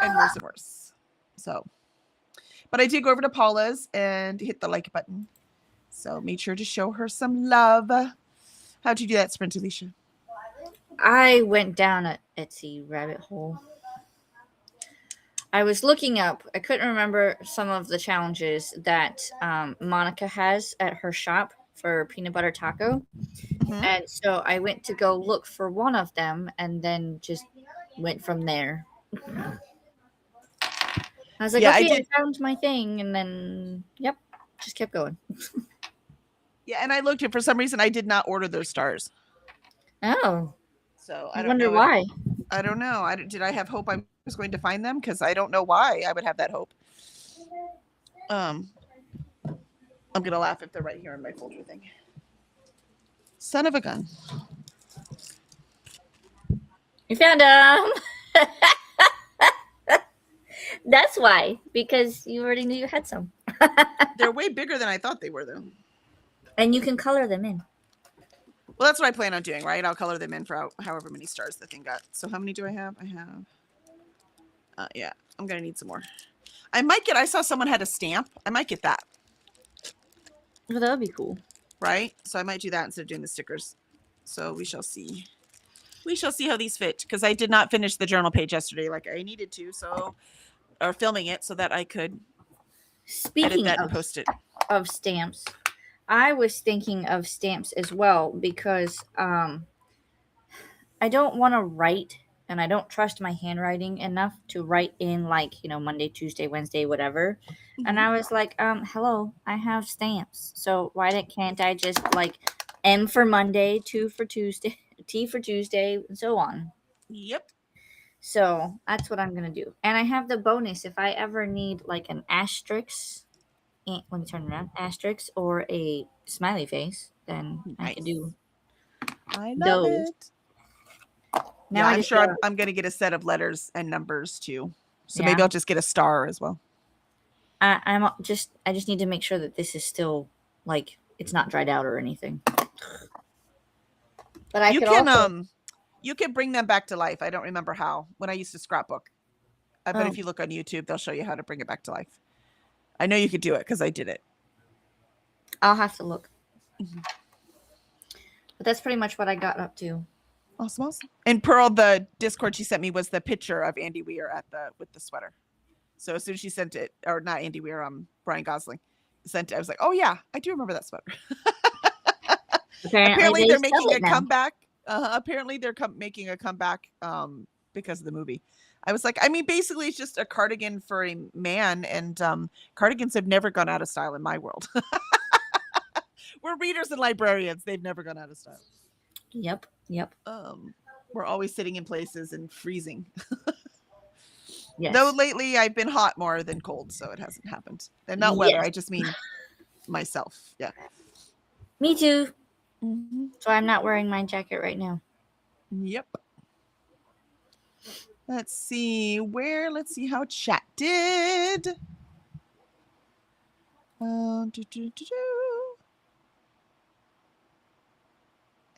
Speaker 1: and worse and worse. So, but I did go over to Paula's and hit the like button. So made sure to show her some love. How'd you do that sprint, Alicia?
Speaker 2: I went down an Etsy rabbit hole. I was looking up, I couldn't remember some of the challenges that Monica has at her shop for peanut butter taco.
Speaker 1: Mhm.
Speaker 2: And so I went to go look for one of them and then just went from there. I was like,
Speaker 1: Yeah, I
Speaker 2: okay, I
Speaker 1: did.
Speaker 2: found my thing. And then, yep, just kept going.
Speaker 1: Yeah, and I looked and for some reason I did not order those stars.
Speaker 2: Oh,
Speaker 1: So
Speaker 2: I
Speaker 1: I don't
Speaker 2: wonder
Speaker 1: know.
Speaker 2: why.
Speaker 1: I don't know. Did I have hope I was going to find them? Because I don't know why I would have that hope. I'm gonna laugh if they're right here in my folder thing. Son of a gun.
Speaker 2: You found them. That's why, because you already knew you had some.
Speaker 1: They're way bigger than I thought they were, though.
Speaker 2: And you can color them in.
Speaker 1: Well, that's what I plan on doing, right? I'll color them in for however many stars the thing got. So how many do I have? I have. Yeah, I'm gonna need some more. I saw someone had a stamp. I might get that.
Speaker 2: Well, that would be cool.
Speaker 1: Right? So I might do that instead of doing the stickers. So we shall see. We shall see how these fit because I did not finish the journal page yesterday like I needed to. So, or filming it so that I could edit
Speaker 2: Speaking
Speaker 1: that and post it.
Speaker 2: of stamps, I was thinking of stamps as well because I don't want to write and I don't trust my handwriting enough to write in like, Monday, Tuesday, Wednesday, whatever. And I was like, hello, I have stamps. So why can't I just like M for Monday, 2 for Tuesday, T for Tuesday, and so on.
Speaker 1: Yep.
Speaker 2: So that's what I'm going to do. And I have the bonus if I ever need like an asterisk, let me turn around, asterisk or a smiley face, then I can do
Speaker 1: I love
Speaker 2: those.
Speaker 1: it.
Speaker 2: Now
Speaker 1: Yeah, I'm sure I'm going to get a set of letters and numbers too. So maybe I'll just get a star as well.
Speaker 2: I just need to make sure that this is still like it's not dried out or anything. But
Speaker 1: you can bring them back to life. I don't remember how. When I used to scrapbook. I bet if you look on YouTube, they'll show you how to bring it back to life. I know you could do it because I did it.
Speaker 2: I'll have to look. Mm-hmm. But that's pretty much what I got up to.
Speaker 1: Awesome. And Pearl, the Discord she sent me was the picture of Andy Weir with the sweater. So as soon as she sent it, or not Andy Weir, Brian Gosling sent it, I was like, oh yeah, I do remember that sweater. Apparently they're making a comeback. Apparently they're making a comeback because of the movie. I was like, I mean, basically it's just a cardigan for a man, and cardigans have never gone out of style in my world. We're readers and librarians. They've never gone out of style.
Speaker 2: Yep.
Speaker 1: We're always sitting in places and freezing.
Speaker 2: Yes.
Speaker 1: Though lately I've been hot more than cold, so it hasn't happened. And not weather, I just mean myself. Yeah.
Speaker 2: Me too. Mm-hmm. So I'm not wearing my jacket right now.
Speaker 1: Yep. Let's see how chat did.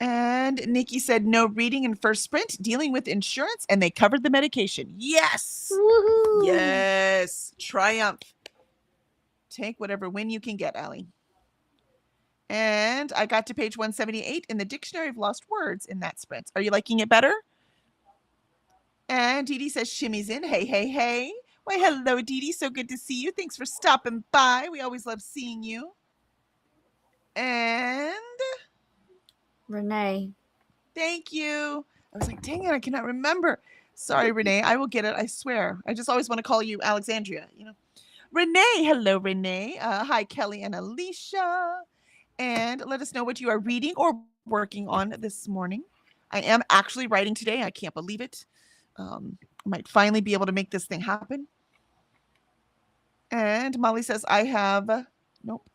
Speaker 1: And Nikki said no reading in first sprint, dealing with insurance, and they covered the medication. Yes.
Speaker 2: Woo-hoo.
Speaker 1: Yes. Triumph. Take whatever win you can get, Allie. And I got to page 178 in the Dictionary of Lost Words in that sprint. Are you liking it better? And Dee Dee says shimmies in. Hey, hey, hey. Why, hello, Dee Dee. So good to see you. Thanks for stopping by. We always love seeing you. And
Speaker 2: Renee.
Speaker 1: Thank you. I was like, dang it, I cannot remember. Sorry, Renee. I will get it. I swear. I just always want to call you Alexandria, you know. Renee. Hello, Renee. Hi, Kelly and Alicia. And let us know what you are reading or working on this morning. I am actually writing today. I can't believe it. I might finally be able to make this thing happen. And Molly says, I have, nope.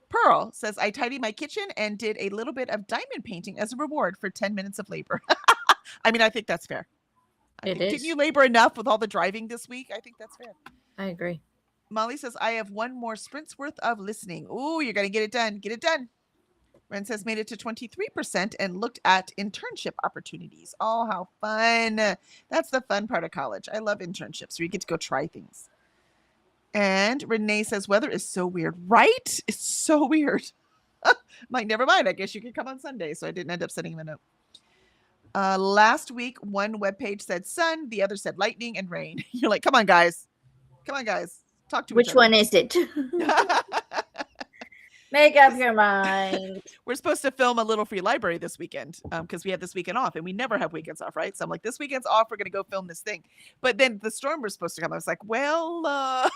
Speaker 1: Pearl says, I tidied my kitchen and did a little bit of diamond painting as a reward for 10 minutes of labor. I mean, I think that's fair. Didn't you labor enough with all the driving this week? I think that's fair.
Speaker 2: I agree.
Speaker 1: Molly says, I have one more sprint's worth of listening. Ooh, you're going to get it done. Get it done. Ren says, made it to 23% and looked at internship opportunities. Oh, how fun. That's the fun part of college. I love internships where you get to go try things. And Renee says, weather is so weird, right? It's so weird. Like, never mind. I guess you could come on Sunday. So I didn't end up sending him a note. Last week, one webpage said sun, the other said lightning and rain. You're like, come on, guys. Come on, guys. Talk to
Speaker 2: Which
Speaker 1: each other.
Speaker 2: one is it? Make up your mind.
Speaker 1: We're supposed to film a Little Free Library this weekend because we had this weekend off and we never have weekends off, right? So I'm like, this weekend's off. We're going to go film this thing. But then the storm was supposed to come. I was like, well,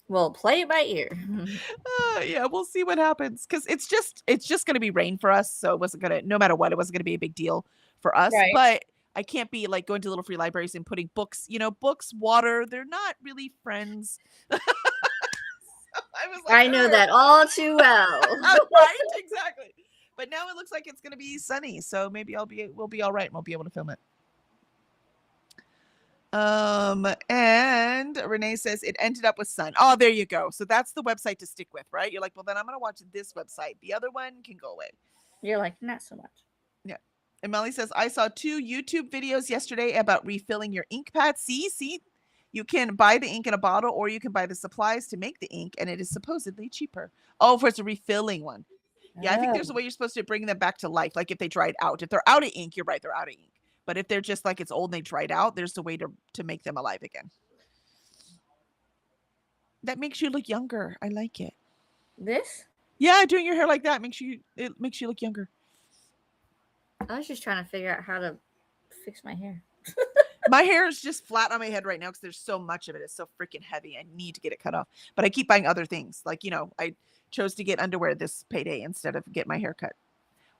Speaker 2: We'll play it by ear.
Speaker 1: yeah, we'll see what happens because it's just going to be rain for us. So it wasn't going to, no matter what, it wasn't going to be a big deal for us.
Speaker 2: Right.
Speaker 1: But I can't be like going to Little Free Libraries and putting books, books, water. They're not really friends.
Speaker 2: I know that all too well.
Speaker 1: Right, exactly. But now it looks like it's going to be sunny, so maybe we'll be all right and we'll be able to film it. And Renee says it ended up with sun. Oh, there you go. So that's the website to stick with, right? You're like, well, then I'm going to watch this website. The other one can go away.
Speaker 2: You're like, not so much.
Speaker 1: Yeah. And Molly says, I saw 2 YouTube videos yesterday about refilling your ink pad. See, you can buy the ink in a bottle or you can buy the supplies to make the ink, and it is supposedly cheaper. Oh, for it's a refilling one. Yeah, I think there's a way you're supposed to bring them back to life. Like if they dried out. If they're out of ink, you're right, they're out of ink. But if they're just like it's old and they dried out, there's a way to make them alive again. That makes you look younger. I like it.
Speaker 2: This?
Speaker 1: Yeah, doing your hair like that it makes you look younger.
Speaker 2: I was just trying to figure out how to fix my hair.
Speaker 1: My hair is just flat on my head right now because there's so much of it. It's so freaking heavy. I need to get it cut off. But I keep buying other things. Like, I chose to get underwear this payday instead of get my hair cut.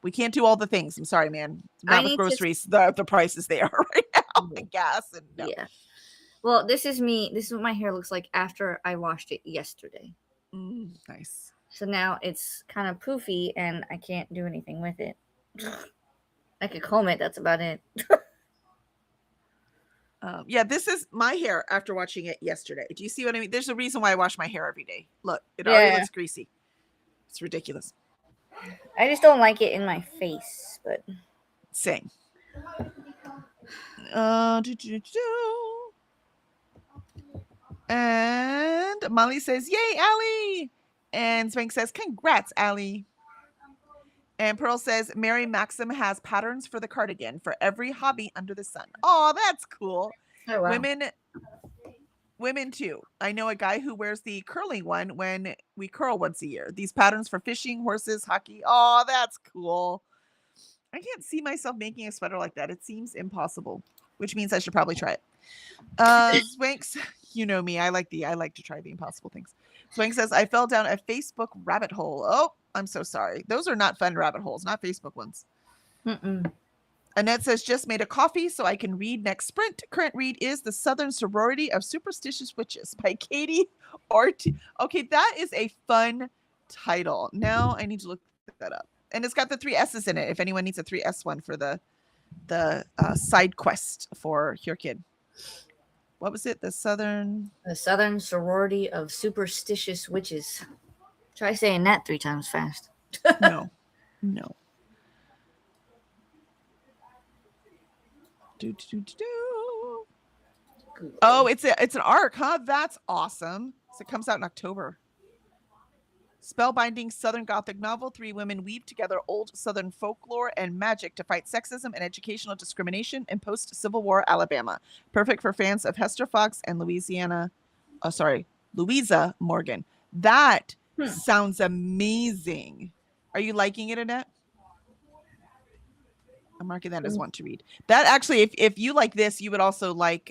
Speaker 1: We can't do all the things. I'm sorry, man. Not with groceries, the prices they are right now. The gas and no.
Speaker 2: Yeah. Well, this is me. This is what my hair looks like after I washed it yesterday.
Speaker 1: Nice.
Speaker 2: So now it's kind of poofy and I can't do anything with it. I could comb it. That's about it.
Speaker 1: Yeah, this is my hair after watching it yesterday. Do you see what I mean? There's a reason why I wash my hair every day. Look, it already looks greasy. It's ridiculous.
Speaker 2: I just don't like it in my face, but
Speaker 1: same. And Molly says, "Yay, Allie!" And Spank says, "Congrats, Allie." And Pearl says, Mary Maxim has patterns for the cardigan for every hobby under the sun. Oh, that's cool.
Speaker 2: Oh, wow.
Speaker 1: Women too. I know a guy who wears the curling one when we curl once a year. These patterns for fishing, horses, hockey. Oh, that's cool. I can't see myself making a sweater like that. It seems impossible, which means I should probably try it. Swanks, you know me. I like to try the impossible things. Swank says, I fell down a Facebook rabbit hole. Oh, I'm so sorry. Those are not fun rabbit holes, not Facebook ones. Annette says, just made a coffee so I can read next sprint. Current read is The Southern Sorority of Superstitious Witches by Katie Ortiz. Okay, that is a fun title. Now I need to look that up. And it's got the 3 S's in it if anyone needs a 3S one for the side quest for your kid. What was it? The Southern
Speaker 2: Sorority of Superstitious Witches. Try saying that 3 times fast.
Speaker 1: No. Oh, it's an arc, huh? That's awesome. So it comes out in October. Spellbinding Southern Gothic novel. 3 women weave together old Southern folklore and magic to fight sexism and educational discrimination in post-Civil War Alabama. Perfect for fans of Hester Fox and Louisa Morgan. That sounds amazing. Are you liking it, Annette? I'm marking that as want to read. That actually, if you like this, you would also like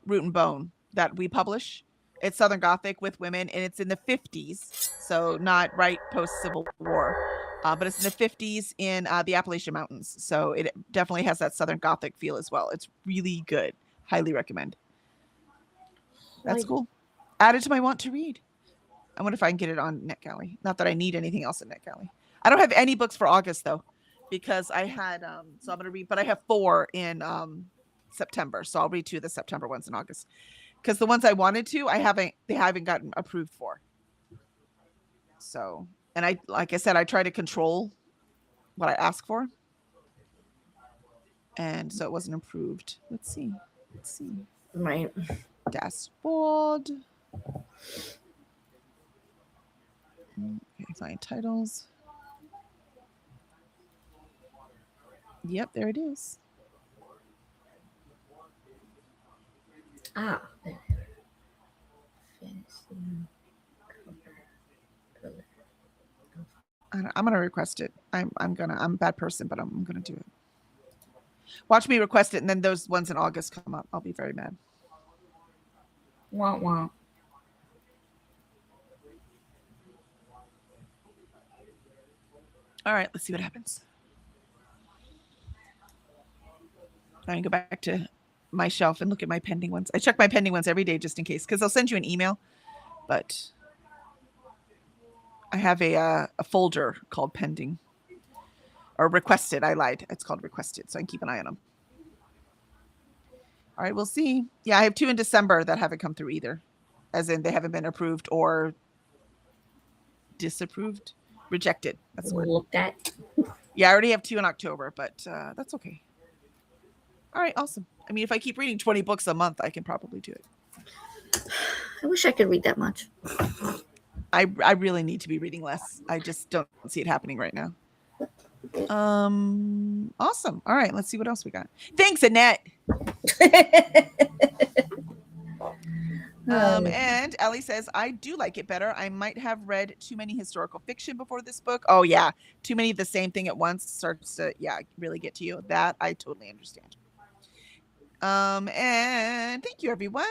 Speaker 1: Root and Bone that we publish. It's Southern Gothic with women, and it's in the 50s, so not right post Civil War, but it's in the 50s in the Appalachian Mountains. So it definitely has that Southern Gothic feel as well. It's really good. Highly recommend. That's cool. Added to my want to read. I wonder if I can get it on NetGalley. Not that I need anything else in NetGalley. I don't have any books for August though, because I had so I'm gonna read, but I have 4 in September, so I'll read 2 of the September ones in August. Because the ones I wanted to, they haven't gotten approved for. So, and I, like I said, I try to control what I ask for, and so it wasn't approved. Let's see.
Speaker 2: Right.
Speaker 1: Dashboard. Okay, find titles. Yep, there it is.
Speaker 2: Ah.
Speaker 1: I'm gonna request it. I'm a bad person, but I'm gonna do it. Watch me request it, and then those ones in August come up. I'll be very mad.
Speaker 2: Wah wah.
Speaker 1: All right, let's see what happens. I can go back to my shelf and look at my pending ones. I check my pending ones every day just in case, because they'll send you an email. But I have a folder called pending or requested. I lied. It's called requested, so I can keep an eye on them. All right, we'll see. Yeah, I have 2 in December that haven't come through either, as in they haven't been approved or disapproved, rejected. That's the word.
Speaker 2: Looked at.
Speaker 1: Yeah, I already have 2 in October, but that's okay. All right, awesome. I mean, if I keep reading 20 books a month, I can probably do it.
Speaker 2: I wish I could read that much.
Speaker 1: I really need to be reading less. I just don't see it happening right now. Awesome. All right, let's see what else we got. Thanks, Annette. And Ellie says, I do like it better. I might have read too many historical fiction before this book. Oh, yeah. Too many of the same thing at once starts to, really get to you. That I totally understand. And thank you, everyone.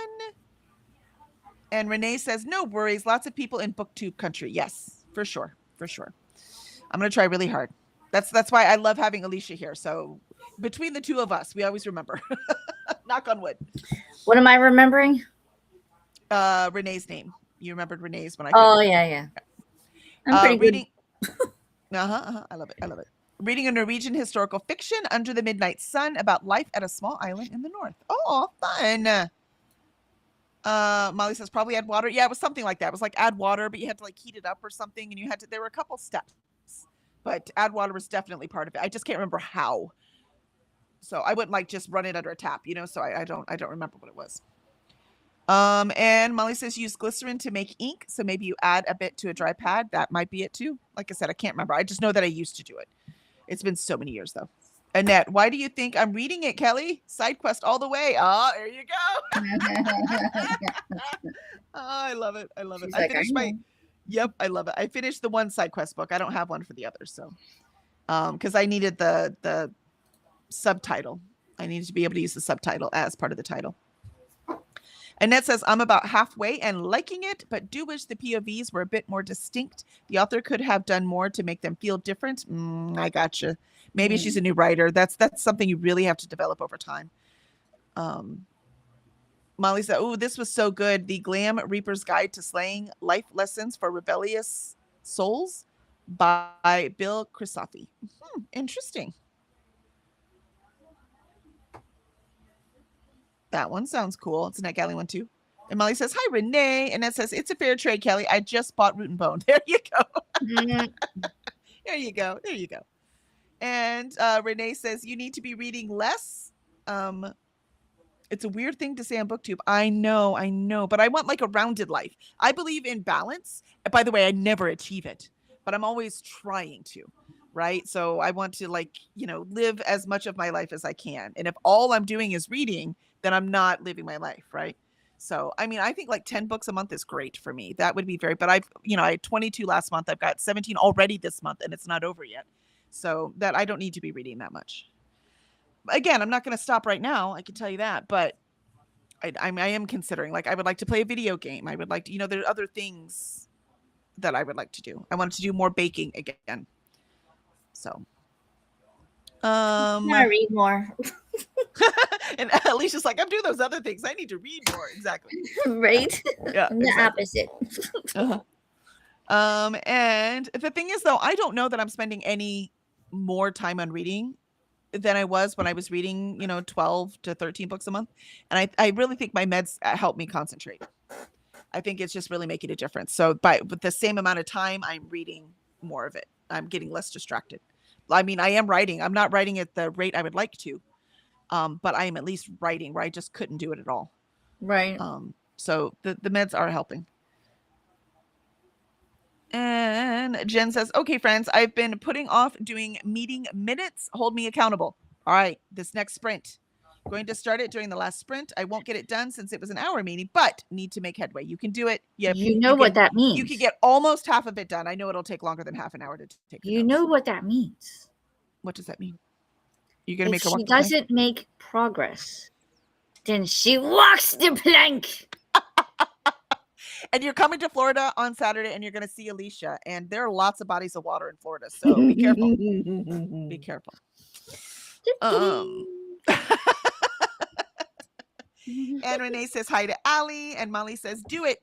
Speaker 1: And Renee says, no worries. Lots of people in BookTube country. Yes, for sure. I'm going to try really hard. That's why I love having Alicia here. So between the 2 of us, we always remember. Knock on wood.
Speaker 2: What am I remembering?
Speaker 1: Renee's name. You remembered Renee's when I.
Speaker 2: Oh yeah. I'm pretty
Speaker 1: reading.
Speaker 2: good.
Speaker 1: I love it. Reading a Norwegian historical fiction, Under the Midnight Sun, about life at a small island in the north. Oh, fun. Molly says probably add water. Yeah, it was something like that. It was like add water, but you had to like heat it up or something, and there were a couple steps, but add water was definitely part of it. I just can't remember how. So I wouldn't like just run it under a tap, so I don't remember what it was. And Molly says use glycerin to make ink, so maybe you add a bit to a dry pad. That might be it too. Like I said, I can't remember. I just know that I used to do it. It's been so many years though. Annette, why do you think I'm reading it, Kelly? Side quest all the way. Oh, there you go. I love it.
Speaker 2: She's
Speaker 1: I
Speaker 2: like,
Speaker 1: finished Yep, I love it. I finished the one side quest book. I don't have one for the others, so because I needed the subtitle. I needed to be able to use the subtitle as part of the title. Annette says, I'm about halfway and liking it, but do wish the POVs were a bit more distinct. The author could have done more to make them feel different. I gotcha. Maybe she's a new writer. That's something you really have to develop over time. Molly said, oh, this was so good. The Glam Reaper's Guide to Slaying Life Lessons for Rebellious Souls by Bill Chrysofi. Interesting. That one sounds cool. It's a NetGalley one too. And Molly says, hi, Renee. And it says, it's a fair trade, Kelly. I just bought Root and Bone. There you go. There you go. And Renee says, you need to be reading less. It's a weird thing to say on BookTube. I know. But I want like a rounded life. I believe in balance. By the way, I never achieve it, but I'm always trying to. Right. So I want to live as much of my life as I can. And if all I'm doing is reading, then I'm not living my life. Right. So, I mean, I think like 10 books a month is great for me. That would be but I had 22 last month. I've got 17 already this month and it's not over yet. So that I don't need to be reading that much. Again, I'm not going to stop right now. I can tell you that, but I am considering, like, I would like to play a video game. I would like to, there are other things that I would like to do. I wanted to do more baking again. So,
Speaker 2: Gotta read more.
Speaker 1: and Alicia's like, I'm doing those other things. I need to read more. Exactly.
Speaker 2: Right?
Speaker 1: Yeah.
Speaker 2: I'm the
Speaker 1: Exactly.
Speaker 2: opposite.
Speaker 1: Uh-huh. And the thing is, though, I don't know that I'm spending any more time on reading than I was when I was reading, 12 to 13 books a month. And I really think my meds help me concentrate. I think it's just really making a difference. So with the same amount of time, I'm reading more of it. I'm getting less distracted. I mean, I am writing. I'm not writing at the rate I would like to, but I am at least writing where I just couldn't do it at all.
Speaker 2: Right.
Speaker 1: So the meds are helping. And Jen says, okay, friends, I've been putting off doing meeting minutes. Hold me accountable. All right, this next sprint. Going to start it during the last sprint. I won't get it done since it was an hour meeting, but need to make headway. You can do it.
Speaker 2: You know what that means.
Speaker 1: You can get almost half of it done. I know it'll take longer than half an hour to take.
Speaker 2: You know what that means.
Speaker 1: What does that mean? You're gonna make her walk
Speaker 2: If she
Speaker 1: the plank?
Speaker 2: doesn't make progress, then she walks the plank.
Speaker 1: And you're coming to Florida on Saturday, and you're going to see Alicia. And there are lots of bodies of water in Florida, so be careful. Be careful. And Renee says hi to Allie, and Molly says, do it,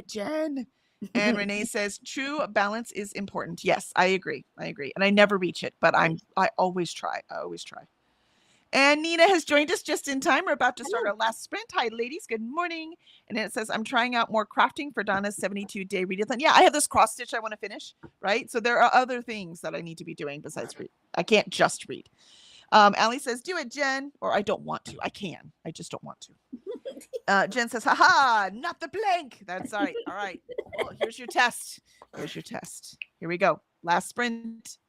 Speaker 1: Jen. And Renee says, true balance is important. Yes, I agree. And I never reach it, but I always try. And Nina has joined us just in time. We're about to start our last sprint. Hi, ladies. Good morning. And it says, I'm trying out more crafting for Donna's 72-day readathon. Yeah, I have this cross stitch I want to finish, right? So there are other things that I need to be doing besides read. I can't just read. Allie says, do it, Jen. Or I don't want to. I can. I just don't want to. Jen says, haha, not the blank. That's all right. All right. Well, here's your test. Here we go. Last sprint.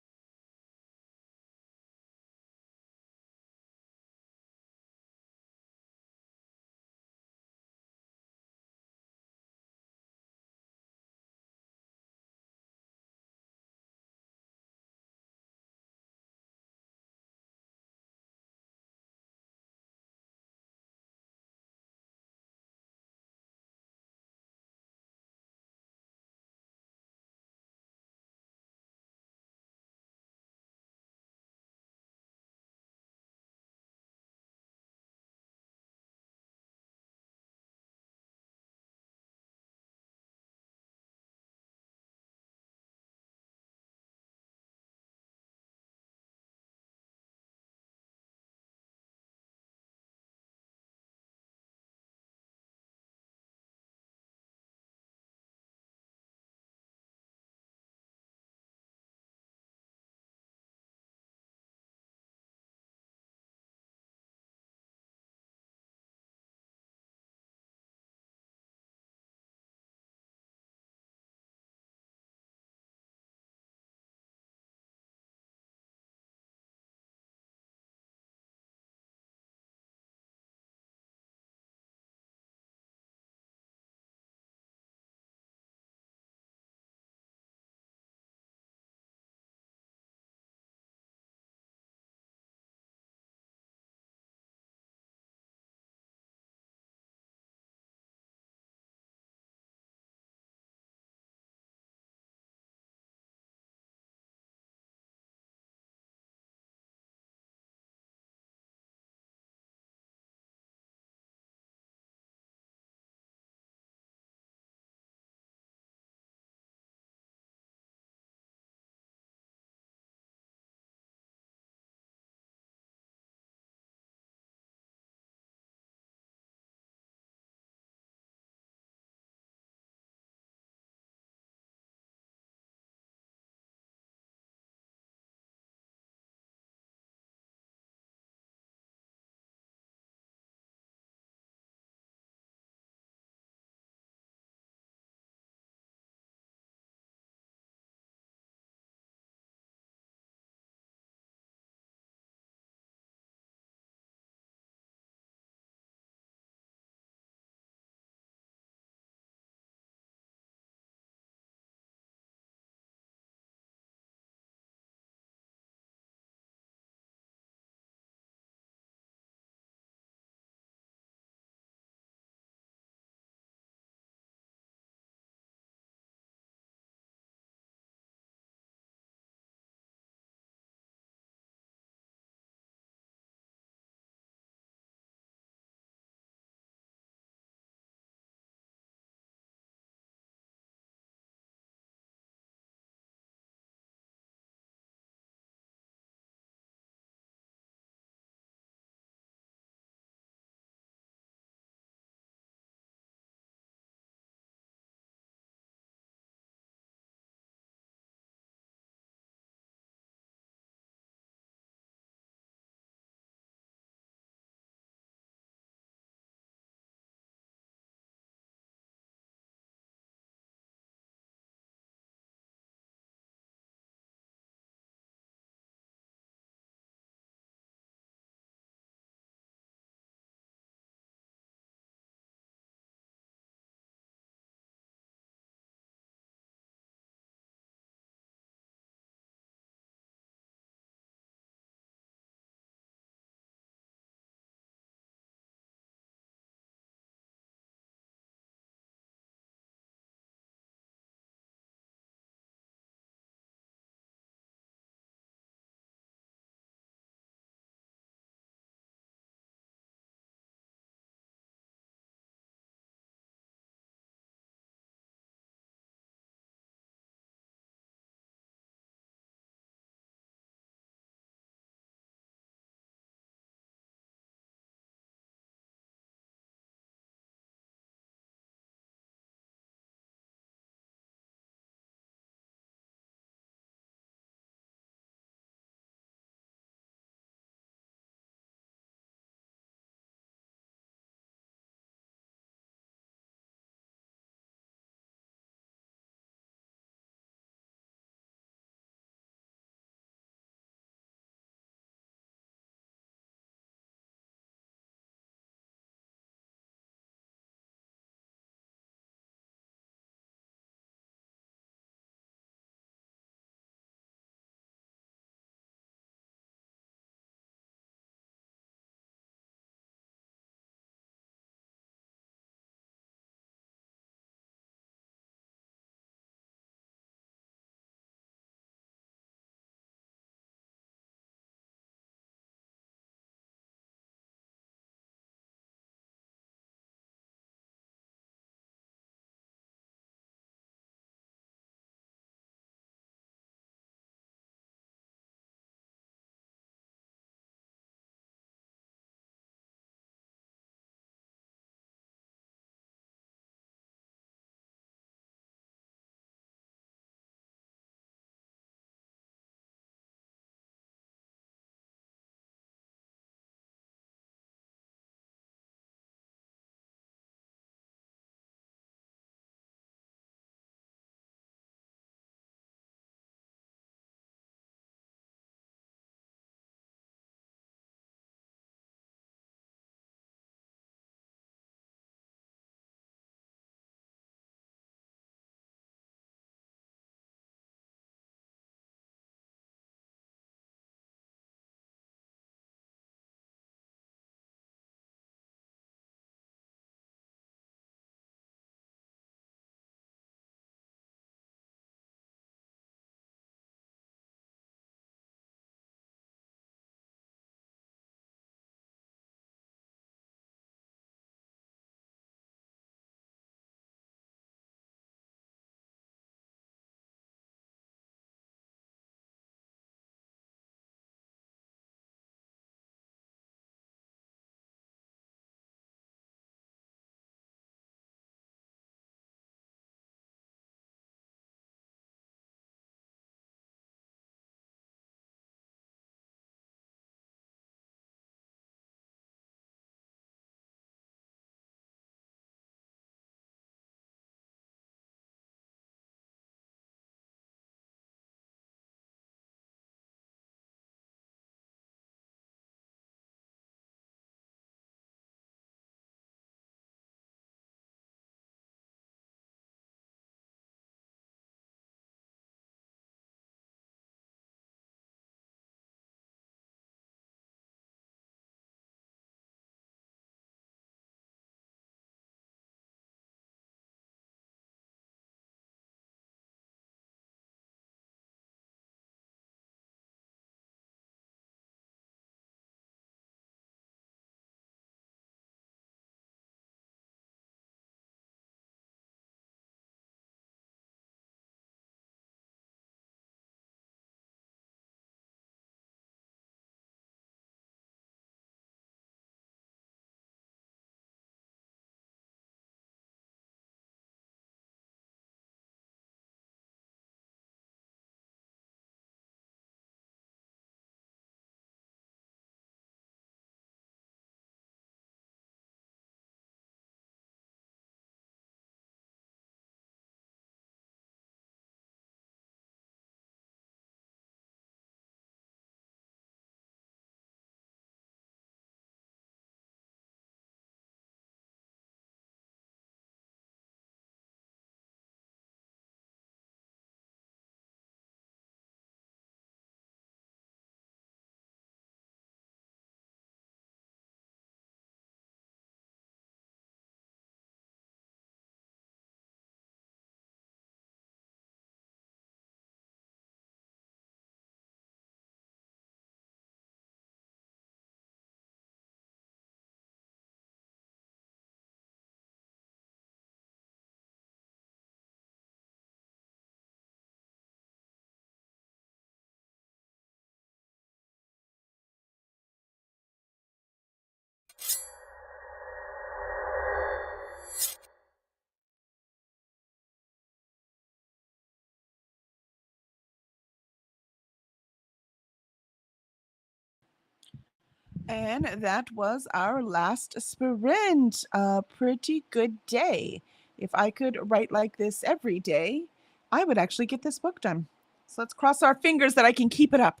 Speaker 1: And that was our last sprint. A pretty good day. If I could write like this every day, I would actually get this book done. So let's cross our fingers that I can keep it up.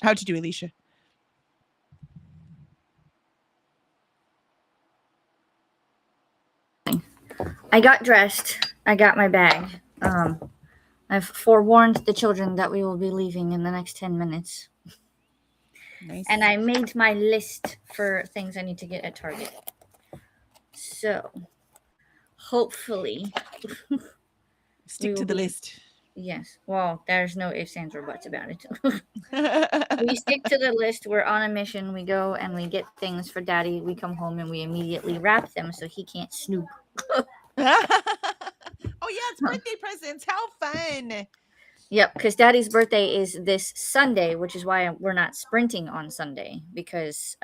Speaker 1: How'd you do, Alicia?
Speaker 2: I got dressed. I got my bag. I've forewarned the children that we will be leaving in the next 10 minutes.
Speaker 1: Nice.
Speaker 2: And I made my list for things I need to get at Target. So, hopefully,
Speaker 1: Stick to the list.
Speaker 2: Yes. Well, there's no ifs, ands, or buts about it. We stick to the list. We're on a mission. We go and we get things for Daddy. We come home and we immediately wrap them so he can't snoop.
Speaker 1: Oh yeah, it's birthday presents. How fun.
Speaker 2: Yep, because Daddy's birthday is this Sunday, which is why we're not sprinting on Sunday, because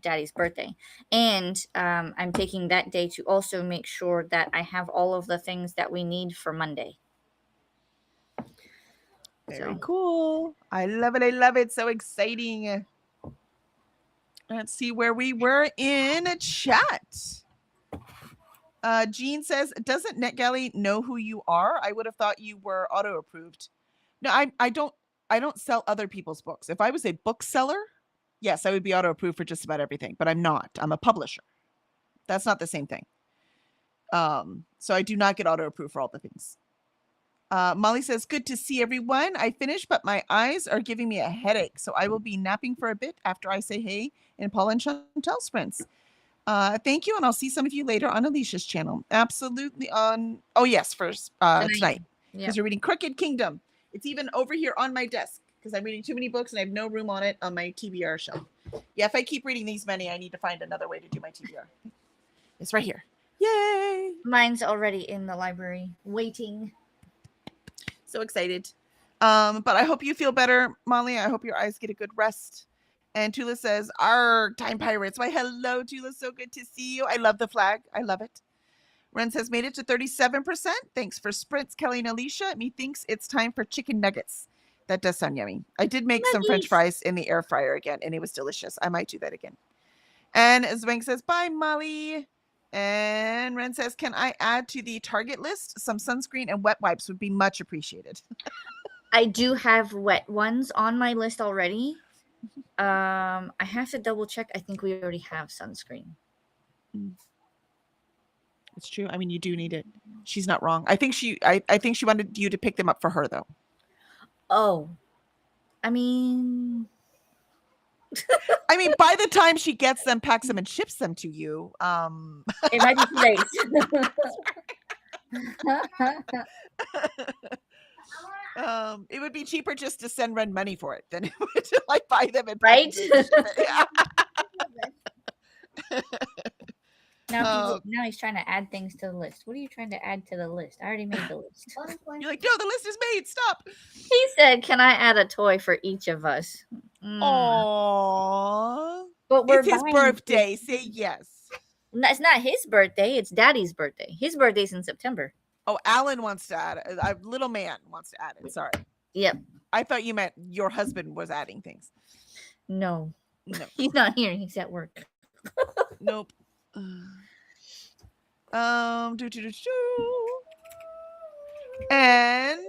Speaker 2: Daddy's birthday. And I'm taking that day to also make sure that I have all of the things that we need for Monday.
Speaker 1: Very cool. I love it. I love it. So exciting. Let's see where we were in chat. Jean says, doesn't NetGalley know who you are? I would have thought you were auto approved. No, I don't sell other people's books. If I was a bookseller, yes, I would be auto approved for just about everything, but I'm not. I'm a publisher. That's not the same thing. So I do not get auto approved for all the things. Molly says, good to see everyone. I finished, but my eyes are giving me a headache. So I will be napping for a bit after I say hey in Paul and Chantel sprints. Thank you. And I'll see some of you later on Alicia's channel. Absolutely on. Oh, yes. First tonight. Because we're reading Crooked Kingdom. It's even over here on my desk because I'm reading too many books and I have no room on it on my TBR shelf. Yeah. If I keep reading these many, I need to find another way to do my TBR. It's right here. Yay.
Speaker 2: Mine's already in the library waiting.
Speaker 1: So excited. But I hope you feel better, Molly. I hope your eyes get a good rest. And Tula says, our Time Pirates. Why, hello, Tula. So good to see you. I love the flag. I love it. Ren says, made it to 37%. Thanks for sprints, Kelly and Alicia. Methinks it's time for chicken nuggets. That does sound yummy. I did make some French fries in the air fryer again, and it was delicious. I might do that again. And Zwang says, bye, Molly. And Ren says, can I add to the Target list? Some sunscreen and wet wipes would be much appreciated.
Speaker 2: I do have wet ones on my list already. I have to double check. I think we already have sunscreen.
Speaker 1: It's true. I mean, you do need it. She's not wrong. I think she wanted you to pick them up for her, though.
Speaker 2: Oh, I mean,
Speaker 1: by the time she gets them, packs them, and ships them to you,
Speaker 2: it might be too
Speaker 1: late. It would be cheaper just to send Ren money for it than it would to buy them and
Speaker 2: right. Now he's trying to add things to the list. What are you trying to add to the list? I already made the list.
Speaker 1: You're like, no, the list is made. Stop.
Speaker 2: He said, can I add a toy for each of us?
Speaker 1: Aww.
Speaker 2: But
Speaker 1: it's his birthday. Say yes.
Speaker 2: No, it's not his birthday. It's Daddy's birthday. His birthday's in September.
Speaker 1: Oh, Alan wants to add it. A little man wants to add it. Sorry.
Speaker 2: Yep.
Speaker 1: I thought you meant your husband was adding things.
Speaker 2: No. He's not here. He's at work.
Speaker 1: Nope. And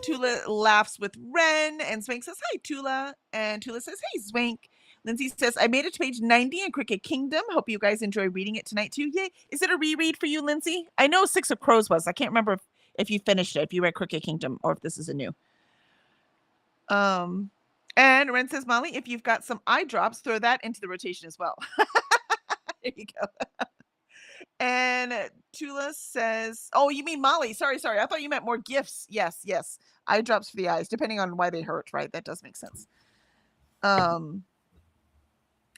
Speaker 1: Tula laughs with Ren, and Swank says, hi, Tula. And Tula says, hey, Swank. Lindsay says, I made it to page 90 in Crooked Kingdom. Hope you guys enjoy reading it tonight, too. Yay. Is it a reread for you, Lindsay? I know Six of Crows was. I can't remember if you finished it, if you read Crooked Kingdom, or if this is a new. And Ren says, Molly, if you've got some eye drops, throw that into the rotation as well. There you go. And Tula says, oh, you mean Molly. Sorry. I thought you meant more gifts. Yes. Eye drops for the eyes, depending on why they hurt, right? That does make sense.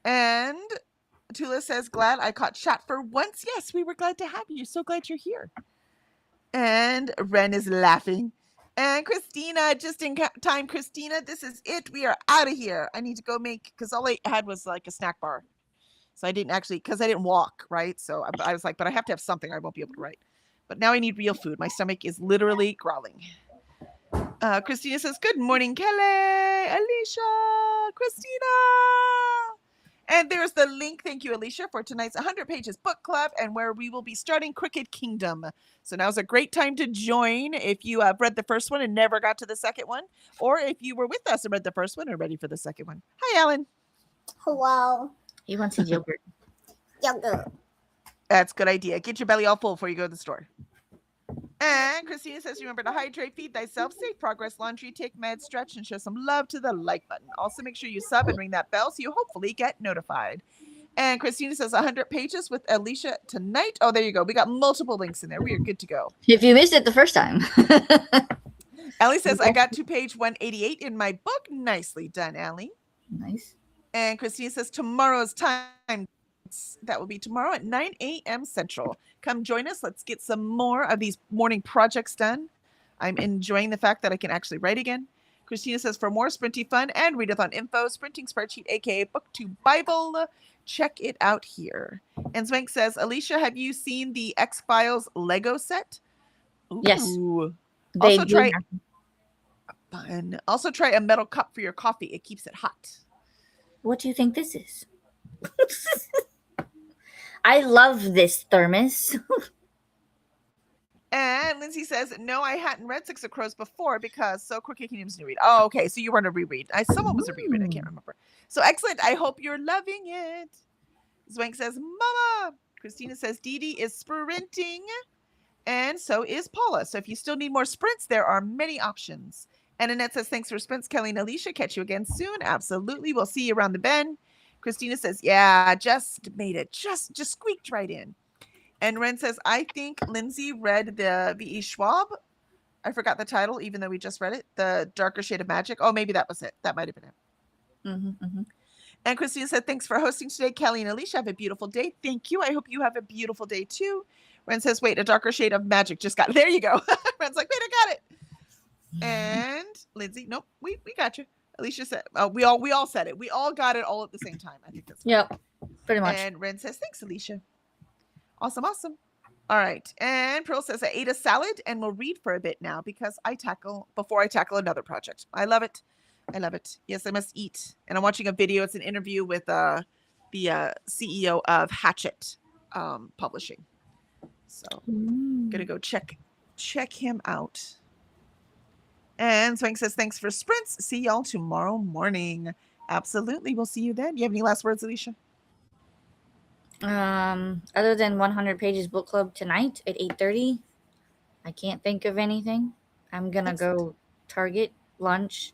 Speaker 1: And Tula says, glad I caught chat for once. Yes, we were glad to have you. So glad you're here. And Ren is laughing. And Christina, just in time, Christina, this is it. We are out of here. I need to go because all I had was like a snack bar. So I didn't actually, because I didn't walk, right? So I was like, but I have to have something. I won't be able to write. But now I need real food. My stomach is literally growling. Christina says, good morning, Kelly, Alicia, Christina. And there's the link, thank you, Alicia, for tonight's 100 Pages Book Club, and where we will be starting Crooked Kingdom. So now's a great time to join if you have read the first one and never got to the second one, or if you were with us and read the first one and are ready for the second one. Hi, Alan.
Speaker 3: Hello.
Speaker 2: He wants a yogurt.
Speaker 3: Yogurt.
Speaker 1: That's a good idea. Get your belly all full before you go to the store. And Christina says, remember to hydrate, feed thyself, safe progress, laundry, take meds, stretch, and show some love to the like button. Also, make sure you sub and ring that bell so you hopefully get notified. And Christina says 100 pages with Alicia tonight. Oh, there you go. We got multiple links in there. We are good to go.
Speaker 2: If you missed it the first time.
Speaker 1: Allie says, I got to page 188 in my book. Nicely done, Allie.
Speaker 2: Nice.
Speaker 1: And Christina says, tomorrow's time. That will be tomorrow at 9 a.m. Central. Come join us. Let's get some more of these morning projects done. I'm enjoying the fact that I can actually write again. Christina says, for more Sprinty fun and readathon info, Sprinting Spreadsheet, aka Booktube Bible, check it out here. And Swank says, Alicia, have you seen the X-Files Lego set?
Speaker 2: Yes.
Speaker 1: Ooh.
Speaker 2: They
Speaker 1: Also
Speaker 2: do
Speaker 1: try
Speaker 2: have-
Speaker 1: fun. Also try a metal cup for your coffee. It keeps it hot.
Speaker 2: What do you think this is? I love this thermos.
Speaker 1: And Lindsay says, no, I hadn't read Six of Crows before because So Crooked Kingdom's new read. Oh, okay. So you weren't a reread. Someone was a reread. I can't remember. So excellent. I hope you're loving it. Zwank says, Mama. Christina says, Dee Dee is sprinting. And so is Paula. So if you still need more sprints, there are many options. And Annette says, thanks for sprints, Kelly and Alicia. Catch you again soon. Absolutely. We'll see you around the bend. Christina says, yeah, just made it. Just squeaked right in. And Ren says, I think Lindsay read the V.E. Schwab. I forgot the title, even though we just read it. The Darker Shade of Magic. Oh, maybe that was it. That might have been it. And Christina said, thanks for hosting today. Kelly and Alicia, have a beautiful day. Thank you. I hope you have a beautiful day too. Ren says, wait, A Darker Shade of Magic just got it. There you go. Ren's like, wait, I got it. And Lindsay, nope, we got you. Alicia said, we all said it. We all got it all at the same time. I think that's
Speaker 2: Yep, pretty much.
Speaker 1: And Ren says, thanks, Alicia. Awesome. All right. And Pearl says, I ate a salad and will read for a bit now because before I tackle another project. I love it. Yes, I must eat. And I'm watching a video. It's an interview with the CEO of Hatchet Publishing. So gonna go check him out. And Swank says, thanks for sprints. See y'all tomorrow morning. Absolutely. We'll see you then. Do you have any last words, Alicia?
Speaker 2: Other than 100 Pages Book Club tonight at 8:30, I can't think of anything. I'm gonna go Target, lunch,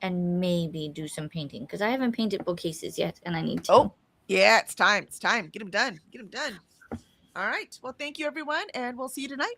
Speaker 2: and maybe do some painting because I haven't painted bookcases yet, and I need to.
Speaker 1: Oh, yeah, it's time. Get them done. All right. Well, thank you, everyone, and we'll see you tonight.